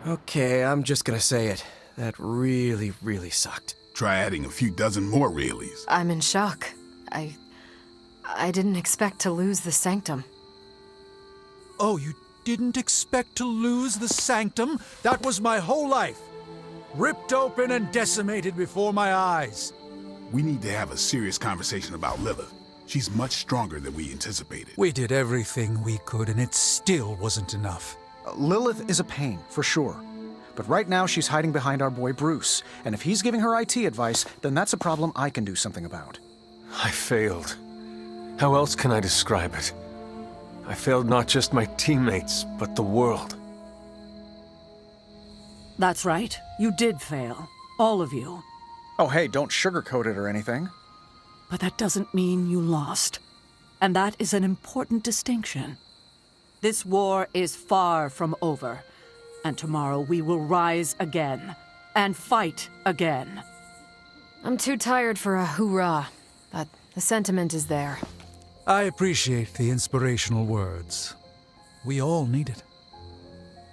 Okay, I'm just gonna say it. That really, really sucked. Try adding a few dozen more reallys. I'm in shock. I didn't expect to lose the sanctum. Oh, you didn't expect to lose the sanctum? That was my whole life. Ripped open and decimated before my eyes. We need to have a serious conversation about Lilith. She's much stronger than we anticipated. We did everything we could, and it still wasn't enough. Lilith is a pain, for sure. But right now she's hiding behind our boy Bruce, and if he's giving her IT advice, then that's a problem I can do something about. I failed. How else can I describe it? I failed not just my teammates, but the world. That's right. You did fail. All of you. Oh, hey, don't sugarcoat it or anything. But that doesn't mean you lost. And that is an important distinction. This war is far from over. And tomorrow we will rise again. And fight again. I'm too tired for a hoorah, but the sentiment is there. I appreciate the inspirational words. We all need it.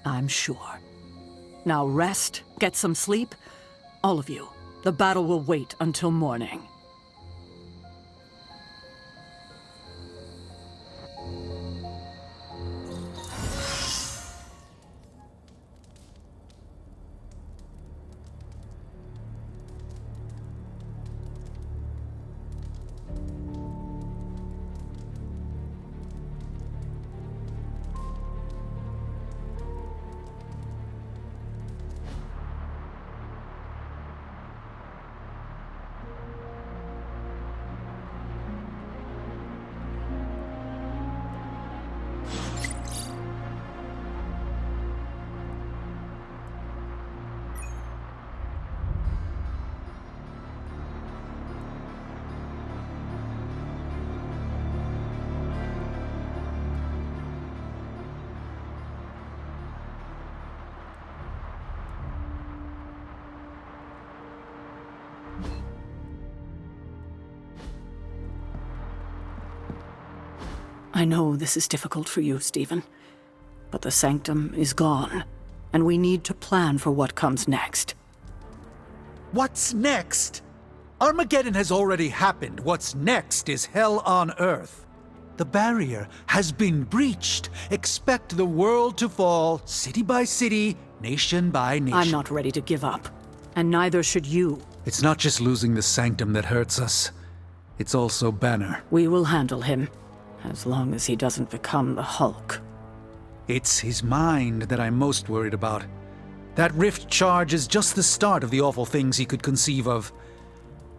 I'm sure. Now rest, get some sleep. All of you. The battle will wait until morning. I know this is difficult for you, Stephen, but the Sanctum is gone, and we need to plan for what comes next. What's next? Armageddon has already happened. What's next is hell on Earth. The barrier has been breached. Expect the world to fall, city by city, nation by nation. I'm not ready to give up, and neither should you. It's not just losing the Sanctum that hurts us. It's also Banner. We will handle him, as long as he doesn't become the Hulk. It's his mind that I'm most worried about. That rift charge is just the start of the awful things he could conceive of.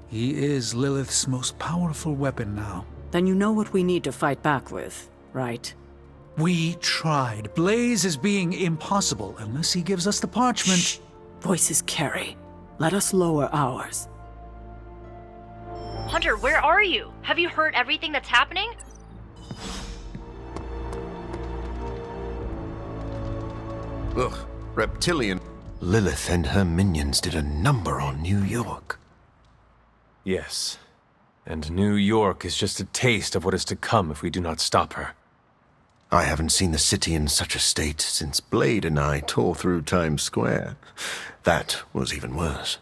He is Lilith's most powerful weapon now. Then you know what we need to fight back with, right? We tried. Blaze is being impossible unless he gives us the parchment. Shh. Voices carry. Let us lower ours. Hunter, where are you? Have you heard everything that's happening? Ugh, reptilian. Lilith and her minions did a number on New York. Yes. And New York is just a taste of what is to come if we do not stop her. I haven't seen the city in such a state since Blade and I tore through Times Square. That was even worse.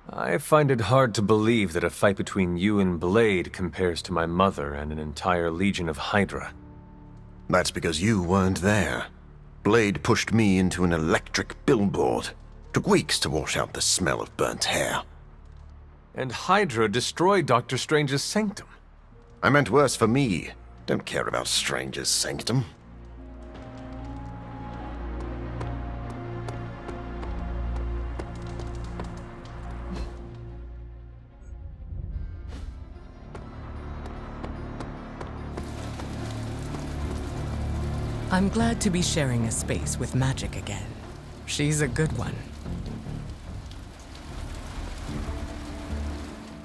I find it hard to believe that a fight between you and Blade compares to my mother and an entire legion of Hydra. That's because you weren't there. Blade pushed me into an electric billboard. Took weeks to wash out the smell of burnt hair. And Hydra destroyed Dr. Strange's sanctum. I meant worse for me. Don't care about Strange's sanctum. I'm glad to be sharing a space with magic again. She's a good one.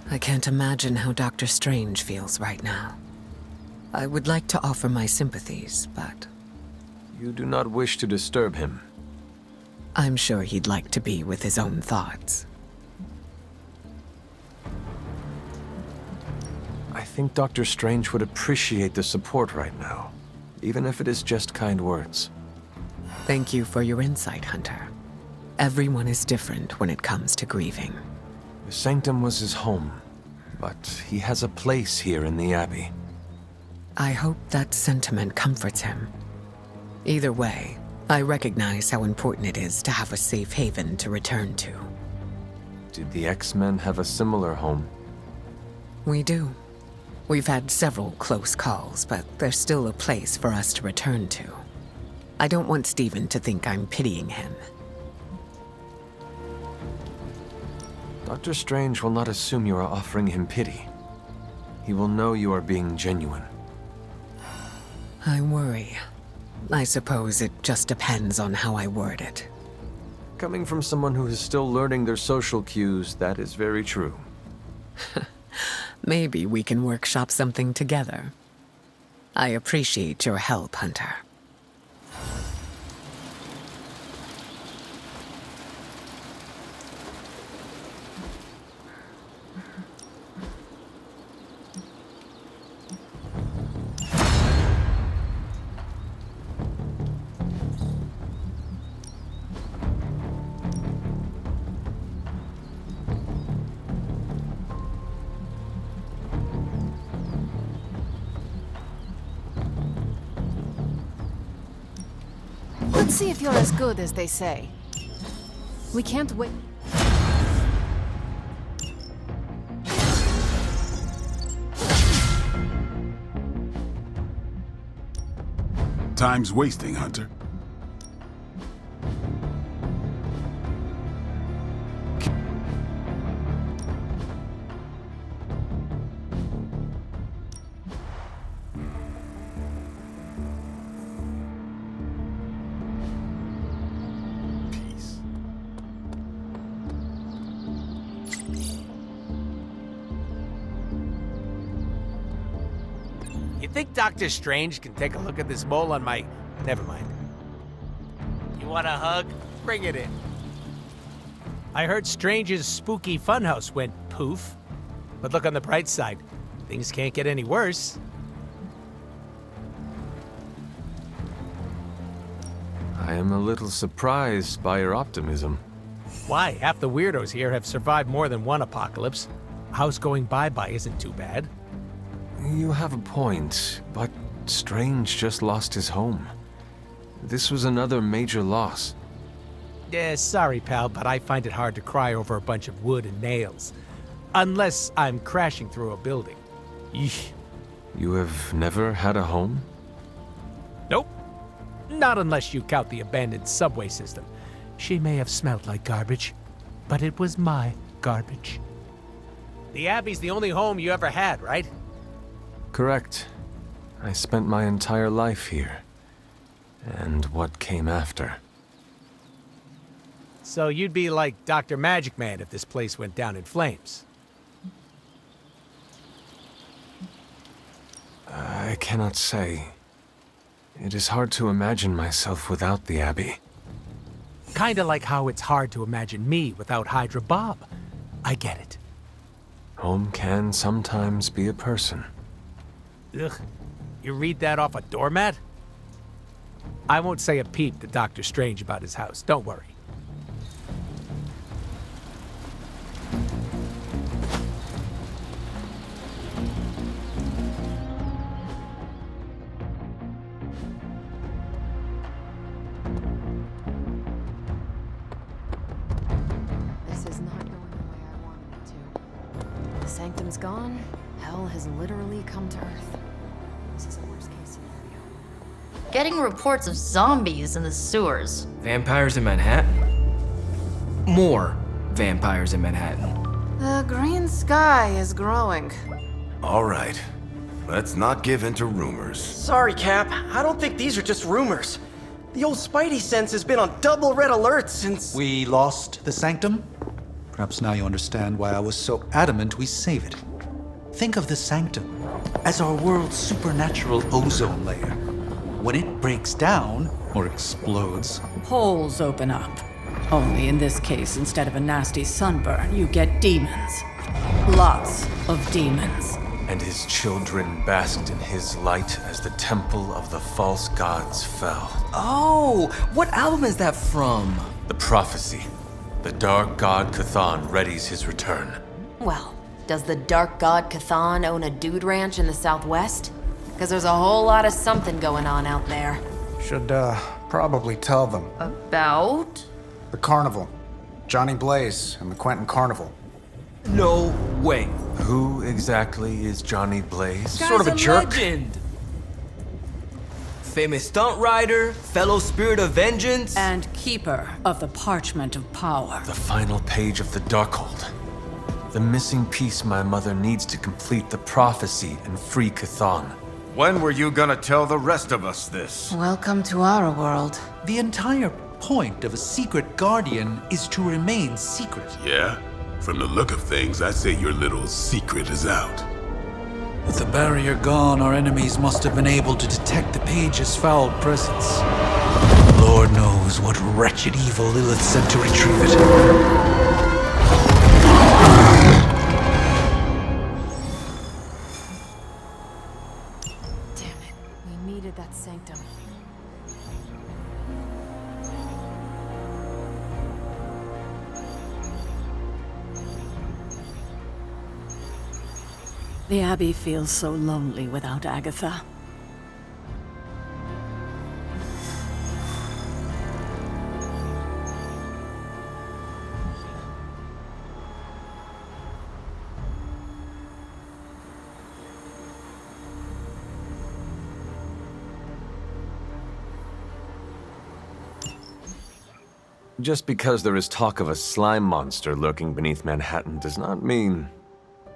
I can't imagine how Dr. Strange feels right now. I would like to offer my sympathies, but You do not wish to disturb him. I'm sure he'd like to be with his own thoughts. I think Dr. Strange would appreciate the support right now, even if it is just kind words. Thank you for your insight, Hunter. Everyone is different when it comes to grieving. The Sanctum was his home, but he has a place here in the Abbey. I hope that sentiment comforts him. Either way, I recognize how important it is to have a safe haven to return to. Did the X-Men have a similar home? We do. We've had several close calls, but there's still a place for us to return to. I don't want Stephen to think I'm pitying him. Dr. Strange will not assume you are offering him pity. He will know you are being genuine. I worry. I suppose it just depends on how I word it. Coming from someone who is still learning their social cues, that is very true. Maybe we can workshop something together. I appreciate your help, Hunter. Let's see if you're as good as they say. We can't wait. Time's wasting, Hunter. You think Doctor Strange can take a look at this mole on my... Never mind. You want a hug? Bring it in. I heard Strange's spooky funhouse went poof. But look on the bright side. Things can't get any worse. I am a little surprised by your optimism. Why? Half the weirdos here have survived more than one apocalypse. A house going bye-bye isn't too bad. You have a point, but Strange just lost his home. This was another major loss. Yeah, sorry, pal, but I find it hard to cry over a bunch of wood and nails. Unless I'm crashing through a building. Eesh. You have never had a home? Nope. Not unless you count the abandoned subway system. She may have smelled like garbage, but it was my garbage. The Abbey's the only home you ever had, right? Correct. I spent my entire life here. And what came after. So you'd be like Dr. Magic Man if this place went down in flames. I cannot say. It is hard to imagine myself without the Abbey. Kinda like how it's hard to imagine me without Hydra Bob. I get it. Home can sometimes be a person. Ugh. You read that off a doormat? I won't say a peep to Doctor Strange about his house, don't worry. This is not going the way I wanted it to. The Sanctum's gone. Hell has literally come to Earth. This is a worst case scenario. Getting reports of zombies in the sewers. Vampires in Manhattan? More vampires in Manhattan. The green sky is growing. All right. Let's not give in to rumors. Sorry, Cap. I don't think these are just rumors. The old Spidey sense has been on double red alert since... We lost the Sanctum? Perhaps now you understand why I was so adamant we save it. Think of the Sanctum as our world's supernatural ozone layer. When it breaks down, or explodes, Holes open up. Only in this case, instead of a nasty sunburn, you get demons. Lots of demons. And his children basked in his light as the temple of the false gods fell. Oh, what album is that from? The prophecy. The dark god Cthon readies his return. Well, does the Dark God Cthon own a dude ranch in the Southwest? Because there's a whole lot of something going on out there. Should, probably tell them. About? The carnival. Johnny Blaze and the Quentin Carnival. No way. Who exactly is Johnny Blaze? Guy's Sort of a jerk. Legend. Famous stunt rider, fellow spirit of vengeance. And keeper of the parchment of power. The final page of the Darkhold. The missing piece my mother needs to complete the prophecy and free Cthon. When were you gonna tell the rest of us this? Welcome to our world. the entire point of a secret guardian is to remain secret. Yeah? From the look of things, I'd say your little secret is out. With the barrier gone, our enemies must have been able to detect the page's foul presence. Lord knows what wretched evil Lilith sent to retrieve it. We needed that sanctum. The Abbey feels so lonely without Agatha. Just because there is talk of a slime monster lurking beneath Manhattan does not mean...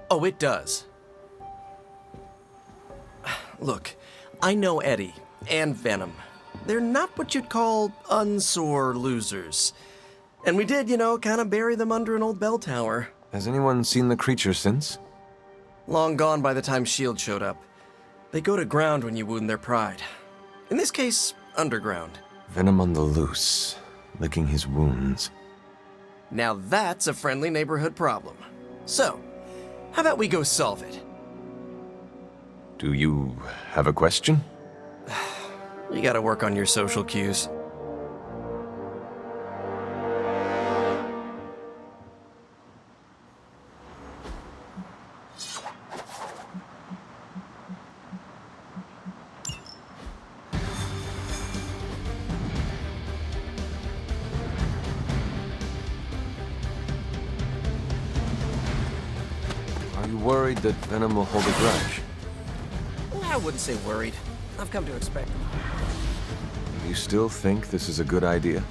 Oh, it does. Look, I know Eddie and Venom. They're not what you'd call unsore losers. And we did, kind of bury them under an old bell tower. Has anyone seen the creature since? Long gone by the time S.H.I.E.L.D. showed up. They go to ground when you wound their pride. In this case, underground. Venom on the loose, licking his wounds. Now that's a friendly neighborhood problem. So, how about we go solve it? Do you have a question? You gotta work on your social cues. Are you worried that Venom will hold a grudge? I wouldn't say worried. I've come to expect it. You still think this is a good idea?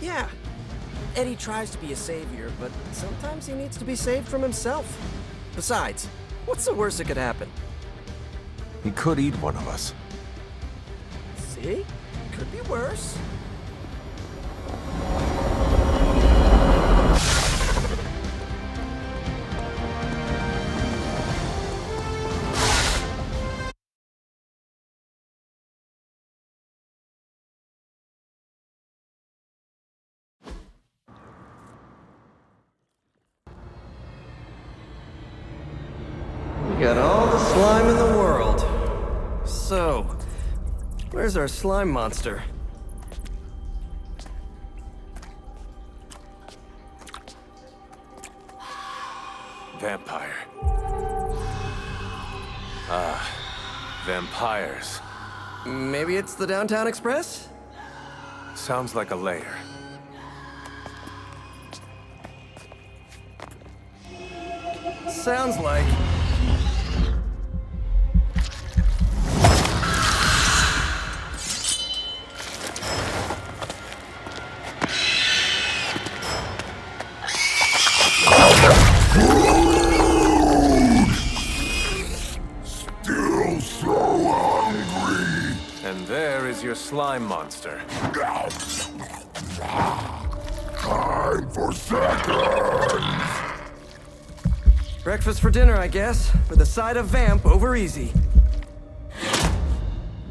Yeah. Eddie tries to be a savior, but sometimes he needs to be saved from himself. Besides, what's the worst that could happen? He could eat one of us. See? Could be worse. We got all the slime in the world. So, where's our slime monster? Vampire. Vampires. Maybe it's the Downtown Express? Sounds like a lair. Sounds like... slime monster. Time for seconds! Breakfast for dinner, I guess, with a side of vamp over easy.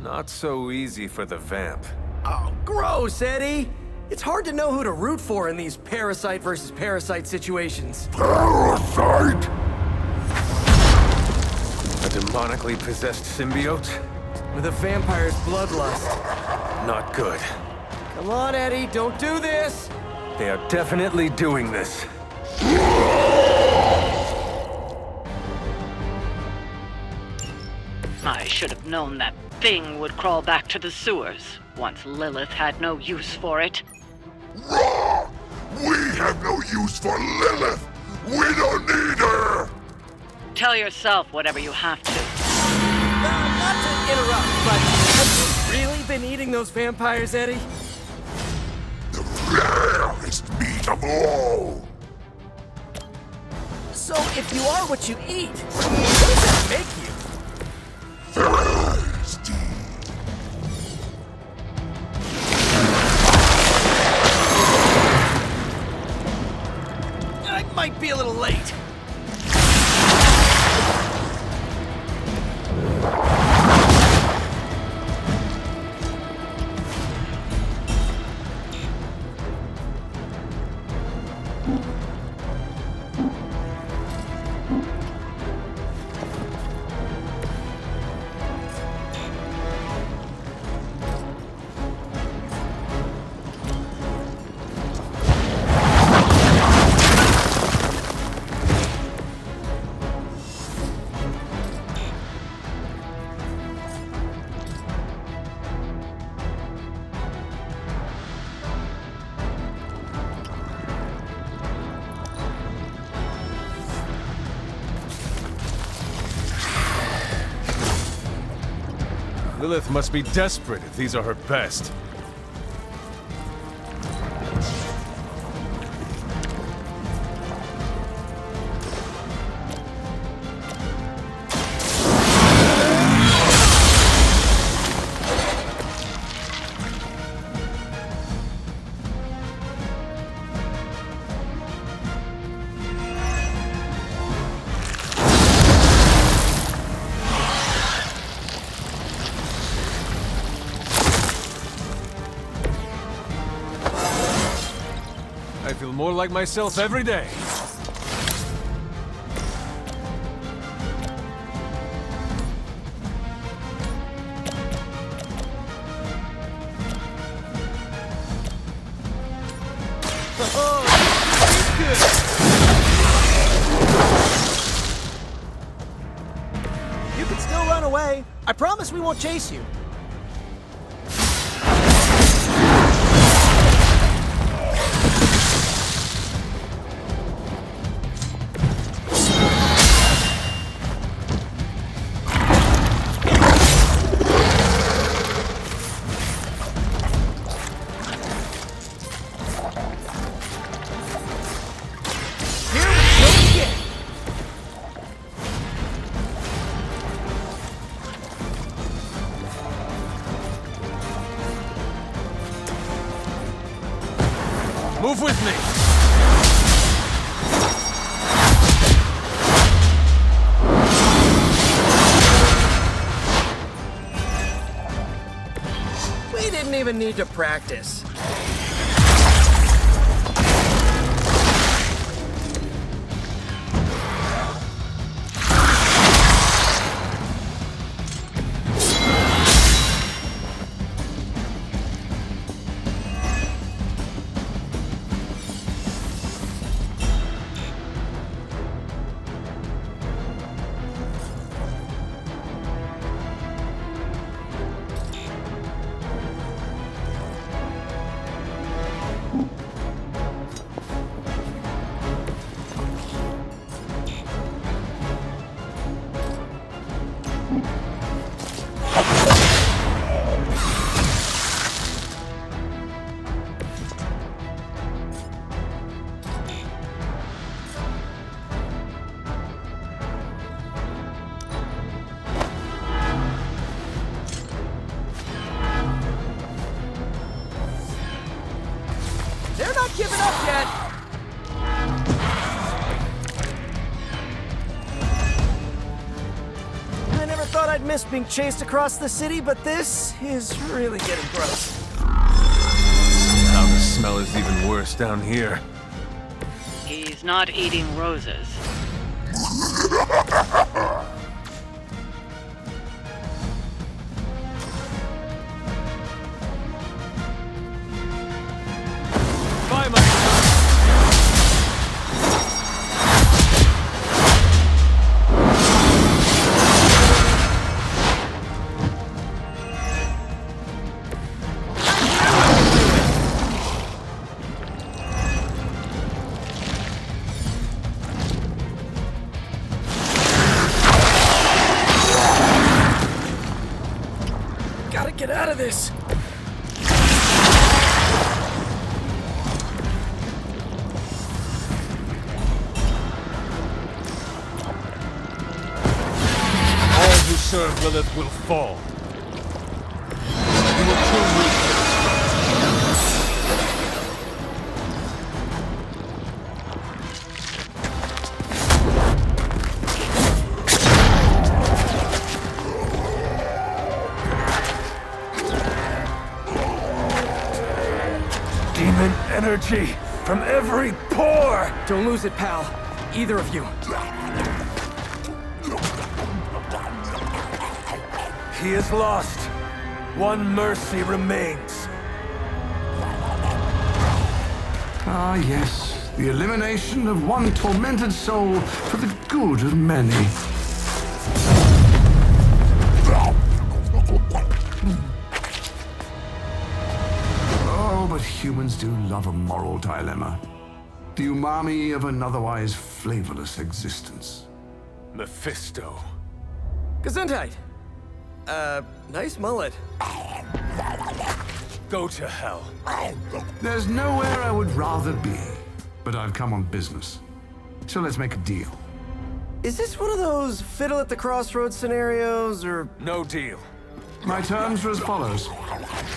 Not so easy for the vamp. Oh, gross, Eddie! It's hard to know who to root for in these parasite versus parasite situations. Parasite? A demonically possessed symbiote? With a vampire's bloodlust. Not good. Come on, Eddie, don't do this! They are definitely doing this. I should have known that thing would crawl back to the sewers once Lilith had no use for it. Wrong! We have no use for Lilith! We don't need her! Tell yourself whatever you have to. Not to interrupt, but have you really been eating those vampires, Eddie? The rarest meat of all! So, if you are what you eat, what does that make you? Thirsty. I might be a little late. Lilith must be desperate if these are her best. I feel more like myself every day. You can still run away. I promise we won't chase you. Move with me! We didn't even need to practice. thought I'd miss being chased across the city, but this is really getting gross. Now the smell is even worse down here. He's not eating roses. Bye, my Gotta get out of this. All who serve Lilith will fall. You will kill me. Demon energy from every pore! Don't lose it, pal. Either of you. He is lost. One mercy remains. Ah, yes. The elimination of one tormented soul for the good of many. Oh, but humans do love a moral dilemma. The umami of an otherwise flavorless existence. Mephisto. Gesundheit. Nice mullet. Go to hell. There's nowhere I would rather be, but I've come on business. So let's make a deal. Is this one of those fiddle at the crossroads scenarios, or... No deal. My terms are as follows.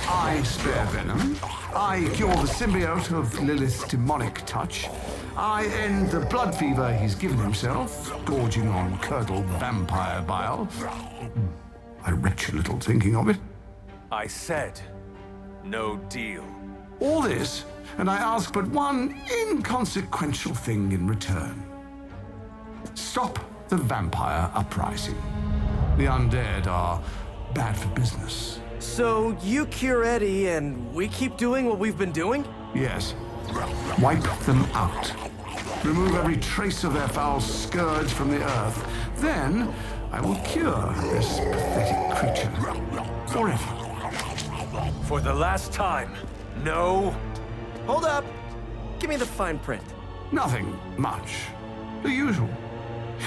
I spare Venom. I cure the symbiote of Lilith's demonic touch. I end the blood fever he's given himself, gorging on curdled vampire bile. I retch a little thinking of it. I said, no deal. All this, and I ask but one inconsequential thing in return. Stop the vampire uprising. The undead are bad for business. So you cure Eddie, and we keep doing what we've been doing? Yes. Wipe them out. Remove every trace of their foul scourge from the earth. Then I will cure this pathetic creature forever. For the last time, no. Hold up. Give me the fine print. Nothing much. The usual.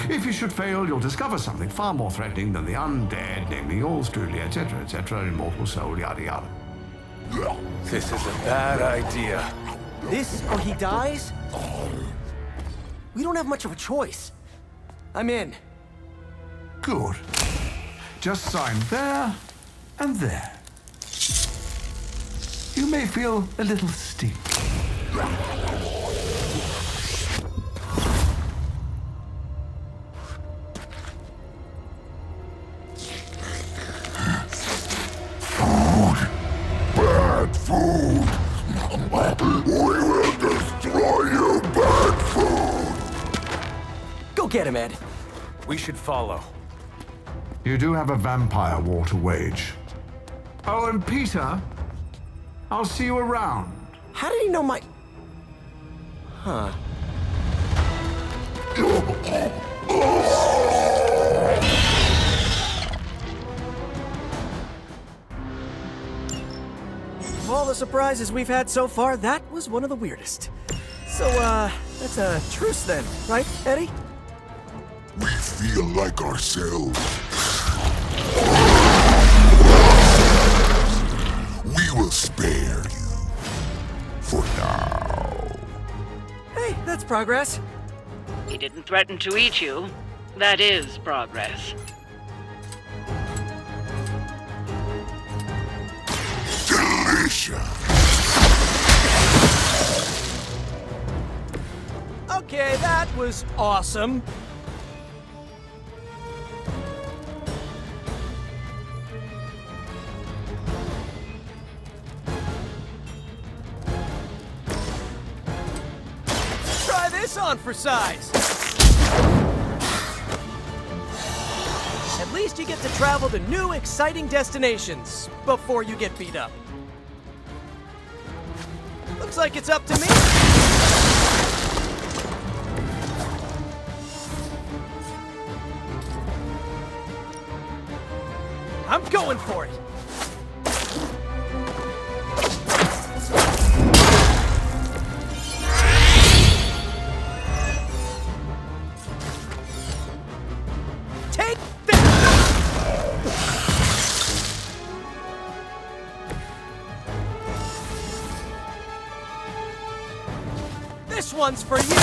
If you should fail, you'll discover something far more threatening than the undead, namely yours truly, etc., immortal soul, yada yada. This is a bad idea. This or he dies? We don't have much of a choice. I'm in. Good. Just sign there and there. You may feel a little sting. Bad food! We will destroy you, bad food! Go get him, Ed. We should follow. You do have a vampire war to wage. Oh, and Peter, I'll see you around. How did he know my... Huh. Of all the surprises we've had so far, that was one of the weirdest. So, that's a truce then, right, Eddie? We feel like ourselves. We will spare you. For now. Hey, that's progress. He didn't threaten to eat you. That is progress. Delicious. Okay, that was awesome. Drinks on for size! At least you get to travel to new, exciting destinations before you get beat up. Looks like it's up to me. I'm going for it. Take that! This one's for you!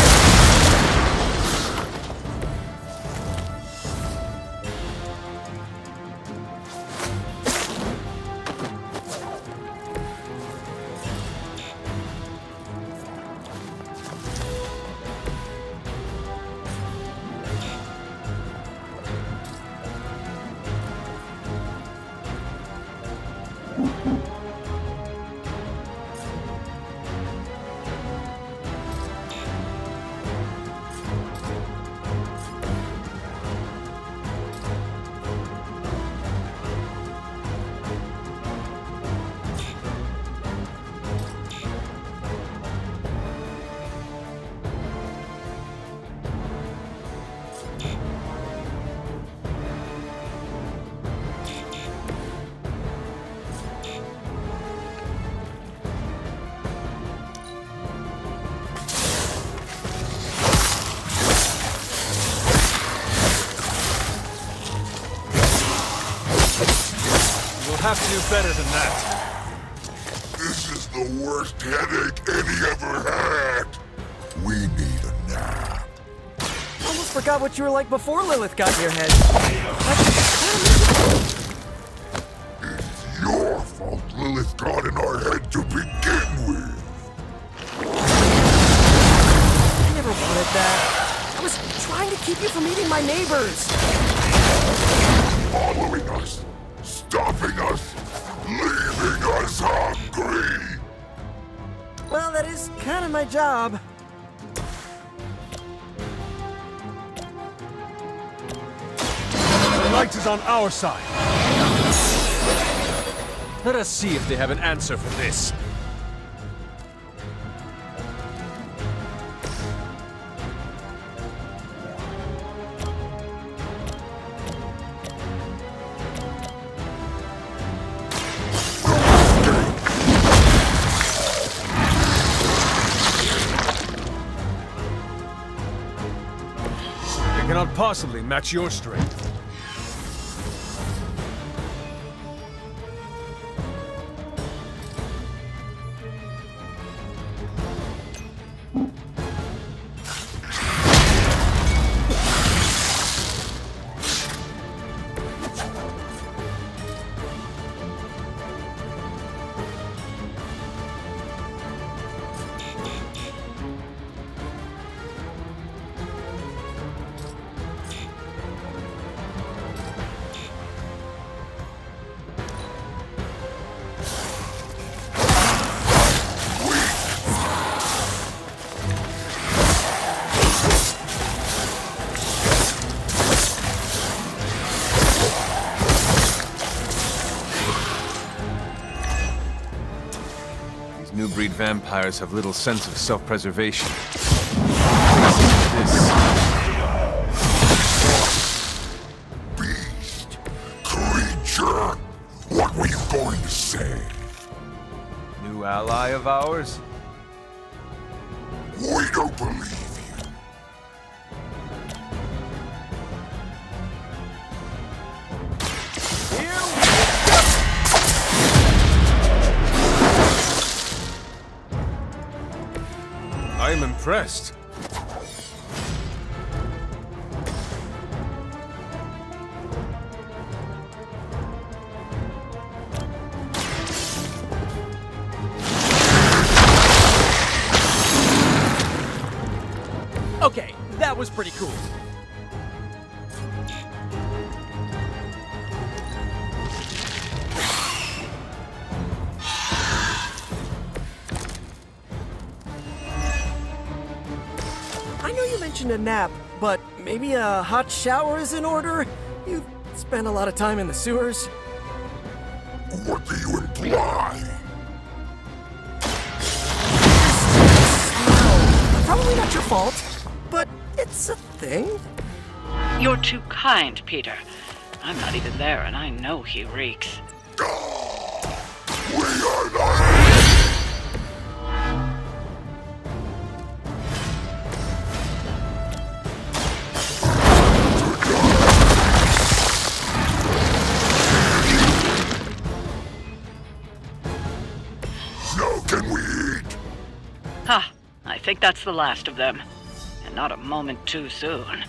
Have to do better than that. This is the worst headache Eddie ever had. We need a nap. Almost forgot what you were like before Lilith got in your head. It's your fault Lilith got in our head to begin with. I never wanted that. I was trying to keep you from eating my neighbors. Following us. Stopping us! Leaving us hungry! Well, that is kind of my job. The light is on our side. Let us see if they have an answer for this. Cannot possibly match your strength. New breed vampires have little sense of self-preservation. Beast! Creature! What were you going to say? New ally of ours? We don't believe you. I am impressed. Okay, that was pretty cool. I mentioned a nap, but maybe a hot shower is in order? You've spent a lot of time in the sewers. What do you imply? Probably not your fault, but it's a thing. You're too kind, Peter. I'm not even there, and I know he reeks. We are not. Now can we eat? Ha! I think that's the last of them. And not a moment too soon.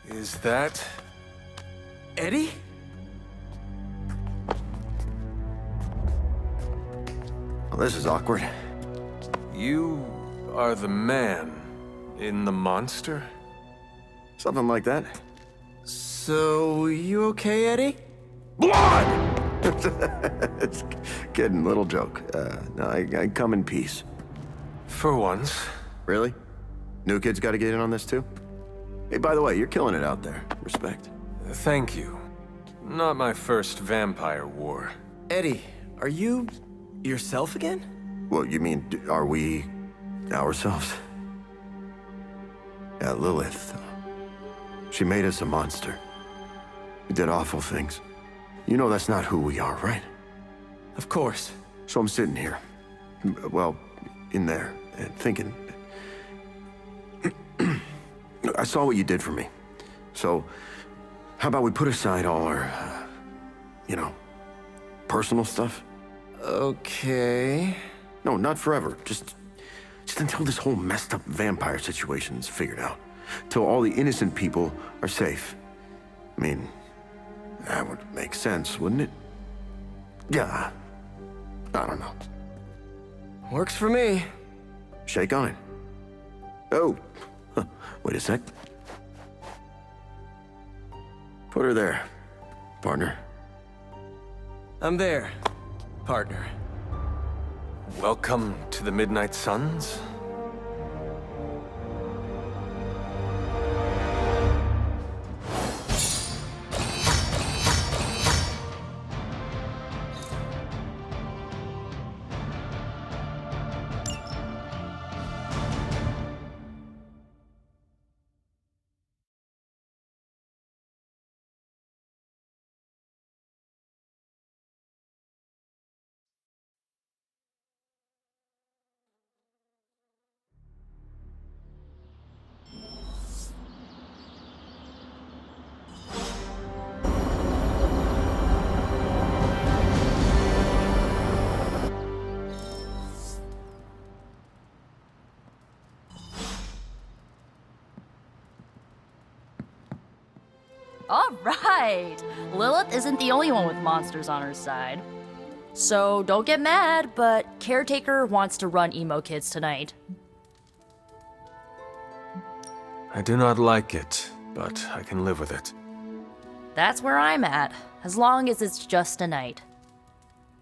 Is that... Eddie? Well, this is awkward. You are the man in the monster? Something like that. So, you okay, Eddie? Blood! It's kidding, little joke. No, I come in peace. For once. Really? New kids gotta get in on this too? Hey, by the way, you're killing it out there. Respect. Thank you. Not my first vampire war. Eddie, are you yourself again? Well, you mean, are we ourselves? Yeah, Lilith. She made us a monster. We did awful things. You know that's not who we are, right? Of course. So I'm sitting here, well, in there, and thinking, I saw what you did for me. So, how about we put aside all our, personal stuff? Okay. No, not forever. Just until this whole messed up vampire situation is figured out. Till all the innocent people are safe. I mean, that would make sense, wouldn't it? Yeah. I don't know. Works for me. Shake on it. Oh. Wait a sec. Put her there, partner. I'm there, partner. Welcome to the Midnight Suns? All right! Lilith isn't the only one with monsters on her side. So don't get mad, but Caretaker wants to run emo kids tonight. I do not like it, but I can live with it. That's where I'm at, as long as it's just a night.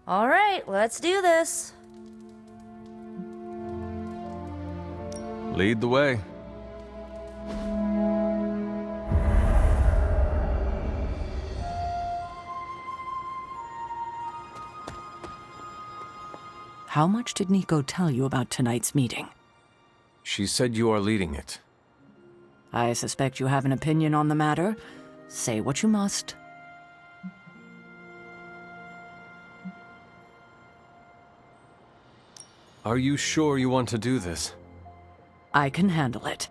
All right, let's do this. Lead the way. How much did Nico tell you about tonight's meeting? She said you are leading it. I suspect you have an opinion on the matter. Say what you must. Are you sure you want to do this? I can handle it.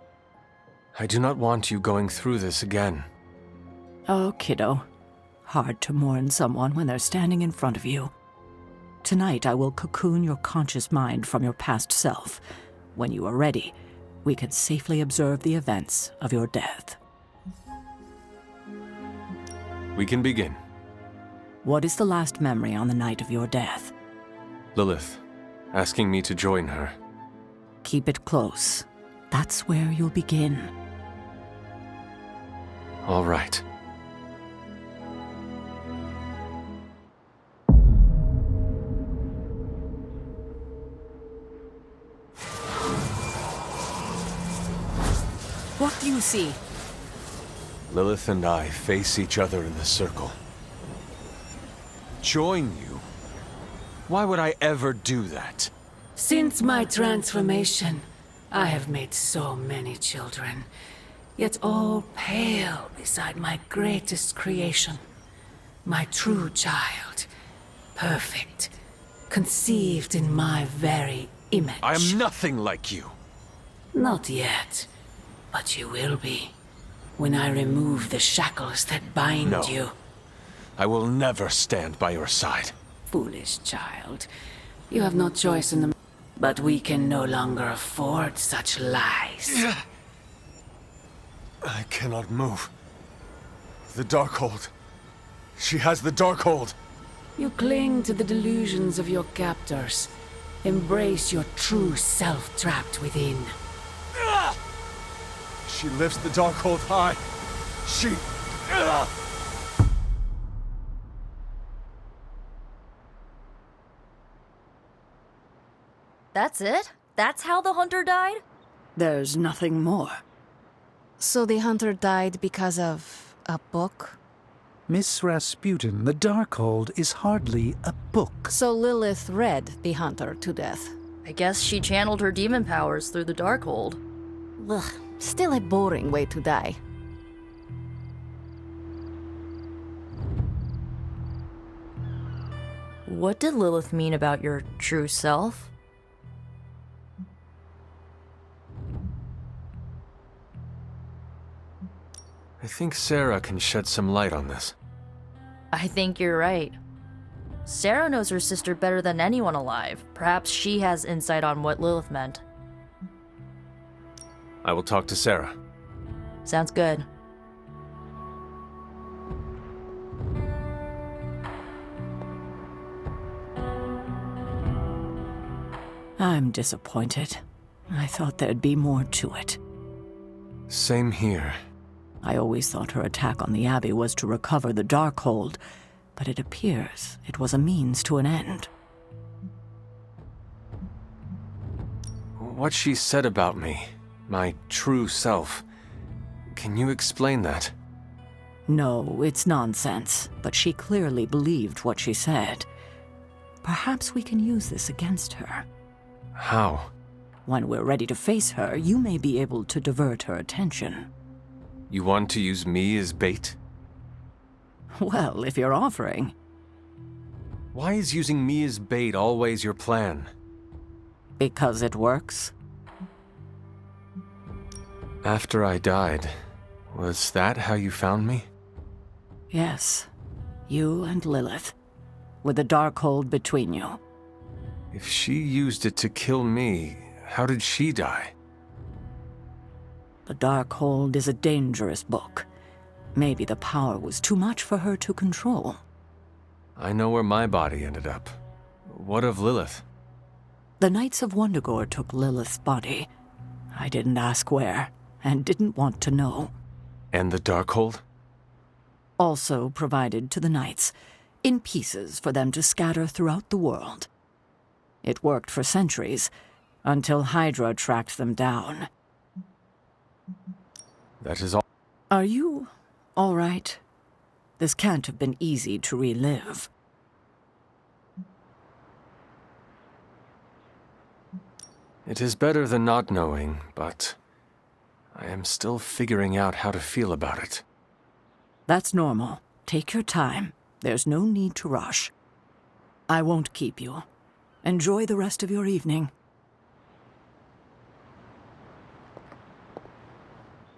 I do not want you going through this again. Oh, kiddo. Hard to mourn someone when they're standing in front of you. Tonight, I will cocoon your conscious mind from your past self. When you are ready, we can safely observe the events of your death. We can begin. What is the last memory on the night of your death? Lilith, asking me to join her. Keep it close. That's where you'll begin. All right. What do you see? Lilith and I face each other in the circle. Join you? Why would I ever do that? Since my transformation, I have made so many children, yet all pale beside my greatest creation. My true child, perfect, conceived in my very image. I am nothing like you. Not yet, but you will be, when I remove the shackles that bind No. you. I will never stand by your side. Foolish child, you have no choice in the... But we can no longer afford such lies. I cannot move. The Darkhold. She has the Darkhold. You cling to the delusions of your captors. Embrace your true self trapped within. She lifts the Darkhold high. She... That's it? That's how the hunter died? There's nothing more. So the hunter died because of a book? Miss Rasputin, the Darkhold is hardly a book. So Lilith read the hunter to death. I guess she channeled her demon powers through the Darkhold. Ugh, still a boring way to die. What did Lilith mean about your true self? I think Sarah can shed some light on this. I think you're right. Sarah knows her sister better than anyone alive. Perhaps she has insight on what Lilith meant. I will talk to Sarah. Sounds good. I'm disappointed. I thought there'd be more to it. Same here. I always thought her attack on the Abbey was to recover the Darkhold, but it appears it was a means to an end. What she said about me, my true self, can you explain that? No, it's nonsense, but she clearly believed what she said. Perhaps we can use this against her. How? When we're ready to face her, you may be able to divert her attention. You want to use me as bait? Well, if you're offering. Why is using me as bait always your plan? Because it works. After I died, was that how you found me? Yes, you and Lilith, with the Darkhold between you. If she used it to kill me, how did she die? The Darkhold is a dangerous book. Maybe the power was too much for her to control. I know where my body ended up. What of Lilith? The Knights of Wundagore took Lilith's body. I didn't ask where, and didn't want to know. And the Darkhold? Also provided to the Knights, in pieces for them to scatter throughout the world. It worked for centuries, until Hydra tracked them down. That is all. Are you all right? This can't have been easy to relive. It is better than not knowing, but I am still figuring out how to feel about it. That's normal. Take your time. There's no need to rush. I won't keep you. Enjoy the rest of your evening.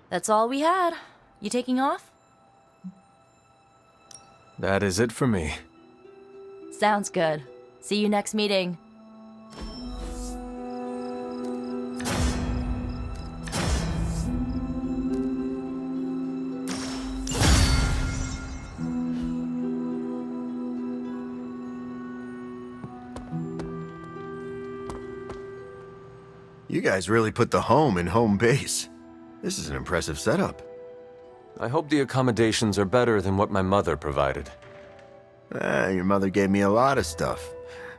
That's all we had. You taking off? That is it for me. Sounds good. See you next meeting. You guys really put the home in home base. This is an impressive setup. I hope the accommodations are better than what my mother provided. Your mother gave me a lot of stuff.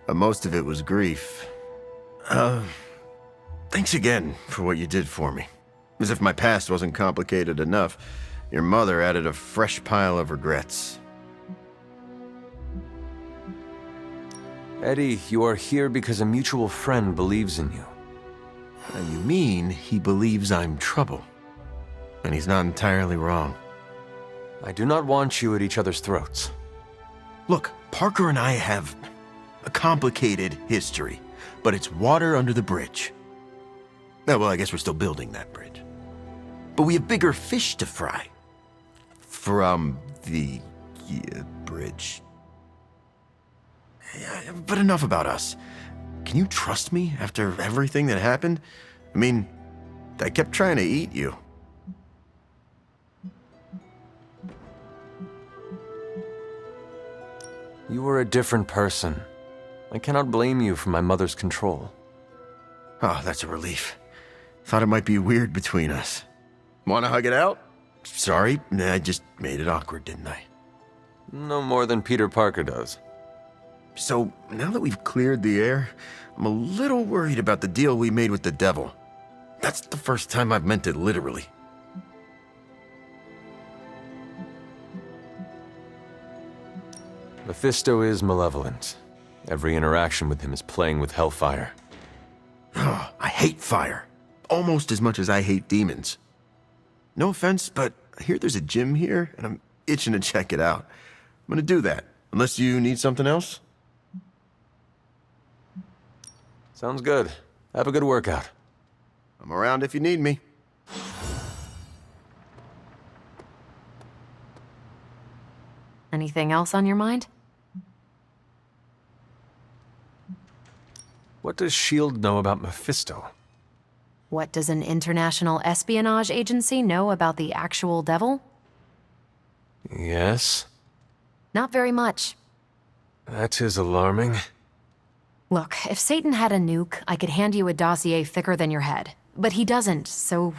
Most of it was grief. Thanks again for what you did for me. As if my past wasn't complicated enough, your mother added a fresh pile of regrets. Eddie, you are here because a mutual friend believes in you. You mean he believes I'm trouble? And he's not entirely wrong. I do not want you at each other's throats. Look, Parker and I have a complicated history, but it's water under the bridge. Well, I guess we're still building that bridge. But we have bigger fish to fry. From the bridge. But enough about us. Can you trust me after everything that happened? I mean, I kept trying to eat you. You were a different person. I cannot blame you for my mother's control. Oh, that's a relief. Thought it might be weird between us. Want to hug it out? Sorry, I just made it awkward, didn't I? No more than Peter Parker does. So, now that we've cleared the air, I'm a little worried about the deal we made with the devil. That's the first time I've meant it literally. Mephisto is malevolent. Every interaction with him is playing with hellfire. Oh, I hate fire. Almost as much as I hate demons. No offense, but I hear there's a gym here, and I'm itching to check it out. I'm gonna do that, unless you need something else. Sounds good. Have a good workout. I'm around if you need me. Anything else on your mind? What does S.H.I.E.L.D. know about Mephisto? What does an international espionage agency know about the actual devil? Yes? Not very much. That is alarming. Look, if Satan had a nuke, I could hand you a dossier thicker than your head. But he doesn't, so...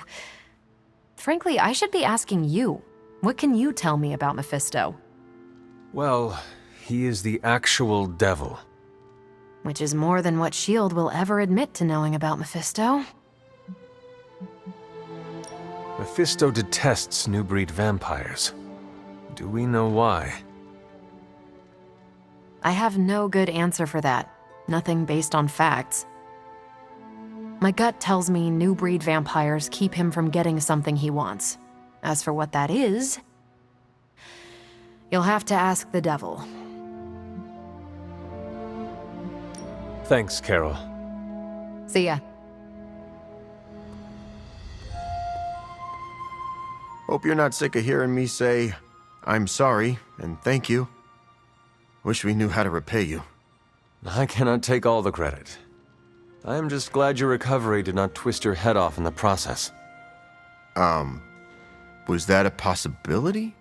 Frankly, I should be asking you. What can you tell me about Mephisto? Well, he is the actual devil. Which is more than what S.H.I.E.L.D. will ever admit to knowing about Mephisto. Mephisto detests new breed vampires. Do we know why? I have no good answer for that. Nothing based on facts. My gut tells me new breed vampires keep him from getting something he wants. As for what that is, you'll have to ask the devil. Thanks, Carol. See ya. Hope you're not sick of hearing me say, I'm sorry and thank you. Wish we knew how to repay you. I cannot take all the credit. I am just glad your recovery did not twist your head off in the process. Was that a possibility?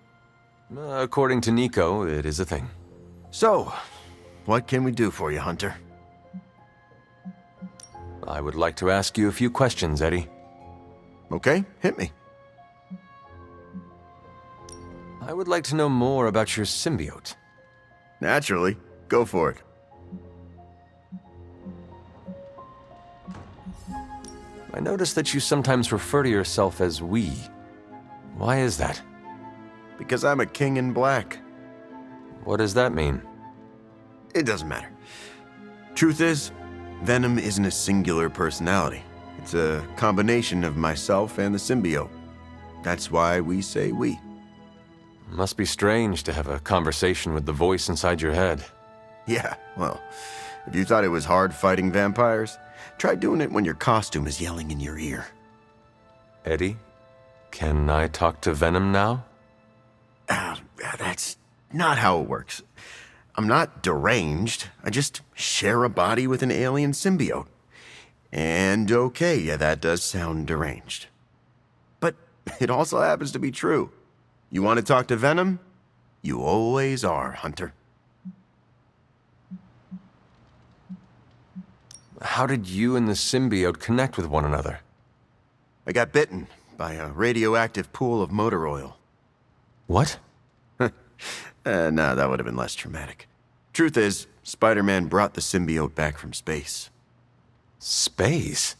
According to Nico, it is a thing. So, what can we do for you, Hunter? I would like to ask you a few questions, Eddie. Okay, hit me. I would like to know more about your symbiote. Naturally. Go for it. I noticed that you sometimes refer to yourself as we. Why is that? Because I'm a king in black. What does that mean? It doesn't matter. Truth is, Venom isn't a singular personality. It's a combination of myself and the symbiote. That's why we say we. Must be strange to have a conversation with the voice inside your head. Yeah, well, if you thought it was hard fighting vampires, try doing it when your costume is yelling in your ear. Eddie, can I talk to Venom now? That's not how it works. I'm not deranged. I just share a body with an alien symbiote. And okay, yeah, that does sound deranged. But it also happens to be true. You want to talk to Venom? You always are, Hunter. How did you and the symbiote connect with one another? I got bitten by a radioactive pool of motor oil. What? No, that would have been less traumatic. Truth is, Spider-Man brought the symbiote back from space. Space?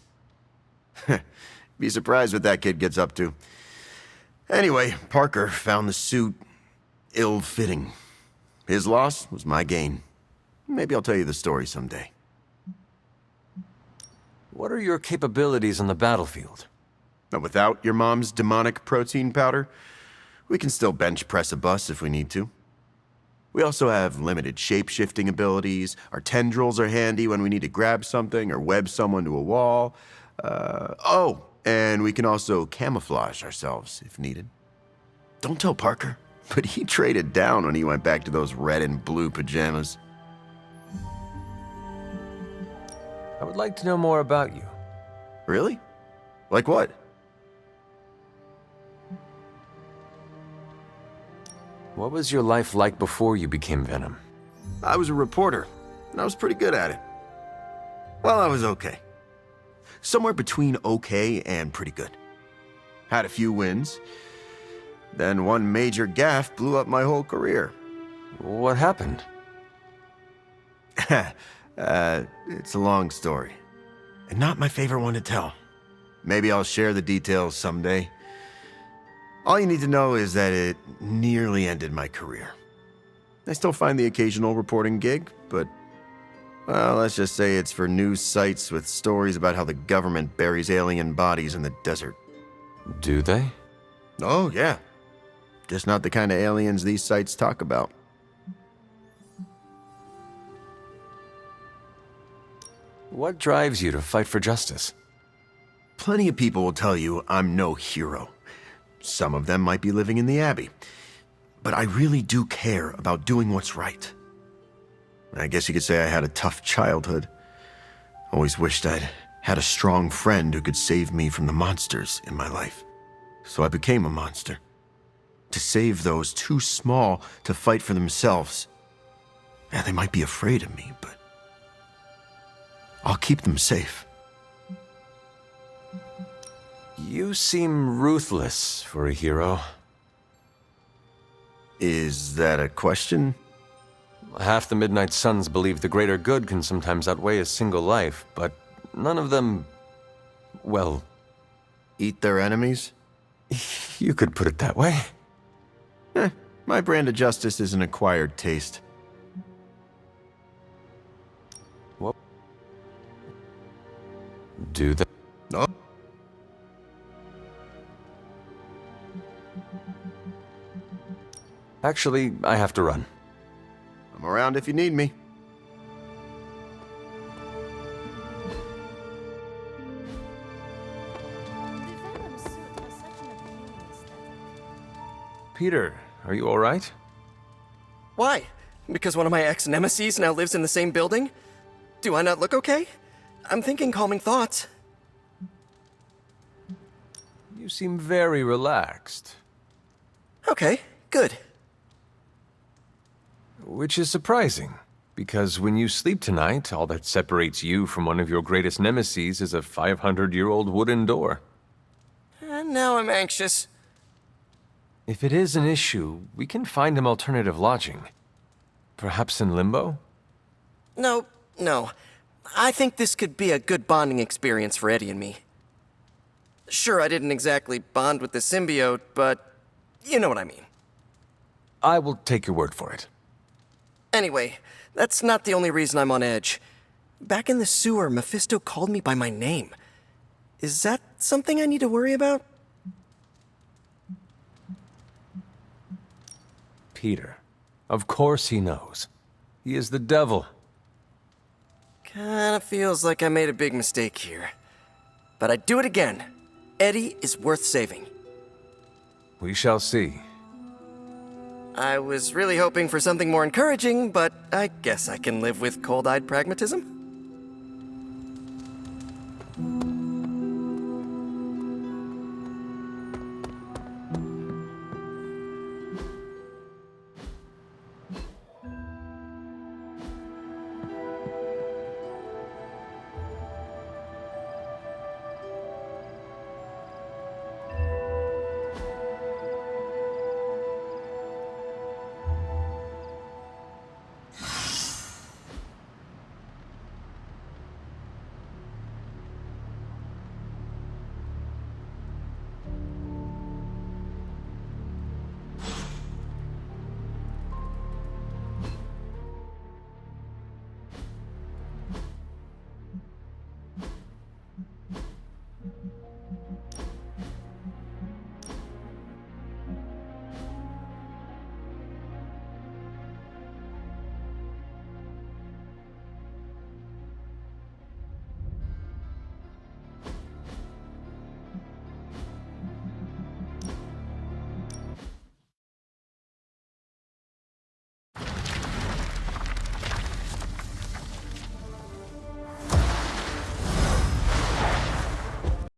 Be surprised what that kid gets up to. Anyway, Parker found the suit ill-fitting. His loss was my gain. Maybe I'll tell you the story someday. What are your capabilities on the battlefield? Now, without your mom's demonic protein powder, we can still bench press a bus if we need to. We also have limited shape-shifting abilities. Our tendrils are handy when we need to grab something or web someone to a wall. And we can also camouflage ourselves if needed. Don't tell Parker, but he traded down when he went back to those red and blue pajamas. I would like to know more about you. Really? Like what? What was your life like before you became Venom? I was a reporter, and I was pretty good at it. Well, I was okay. Somewhere between okay and pretty good. Had a few wins. Then one major gaffe blew up my whole career. What happened? It's a long story. And not my favorite one to tell. Maybe I'll share the details someday. All you need to know is that it nearly ended my career. I still find the occasional reporting gig, but, well, let's just say it's for news sites with stories about how the government buries alien bodies in the desert. Do they? Oh, yeah. Just not the kind of aliens these sites talk about. What drives you to fight for justice? Plenty of people will tell you I'm no hero. Some of them might be living in the Abbey. But I really do care about doing what's right. I guess you could say I had a tough childhood. Always wished I'd had a strong friend who could save me from the monsters in my life. So I became a monster. To save those too small to fight for themselves. Yeah, they might be afraid of me, but I'll keep them safe. You seem ruthless for a hero. Is that a question? Half the Midnight Suns believe the greater good can sometimes outweigh a single life, but none of them, well... Eat their enemies? You could put it that way. My brand of justice is an acquired taste. What? Do they? No. Actually, I have to run. I'm around if you need me. Peter, are you all right? Why? Because one of my ex-nemesis now lives in the same building? Do I not look okay? I'm thinking calming thoughts. You seem very relaxed. Okay, good. Which is surprising, because when you sleep tonight, all that separates you from one of your greatest nemeses is a 500-year-old wooden door. And now I'm anxious. If it is an issue, we can find him alternative lodging. Perhaps in Limbo? No. I think this could be a good bonding experience for Eddie and me. Sure, I didn't exactly bond with the symbiote, but you know what I mean. I will take your word for it. Anyway, that's not the only reason I'm on edge. Back in the sewer, Mephisto called me by my name. Is that something I need to worry about? Peter. Of course he knows. He is the devil. Kinda feels like I made a big mistake here. But I'd do it again. Eddie is worth saving. We shall see. I was really hoping for something more encouraging, but I guess I can live with cold-eyed pragmatism.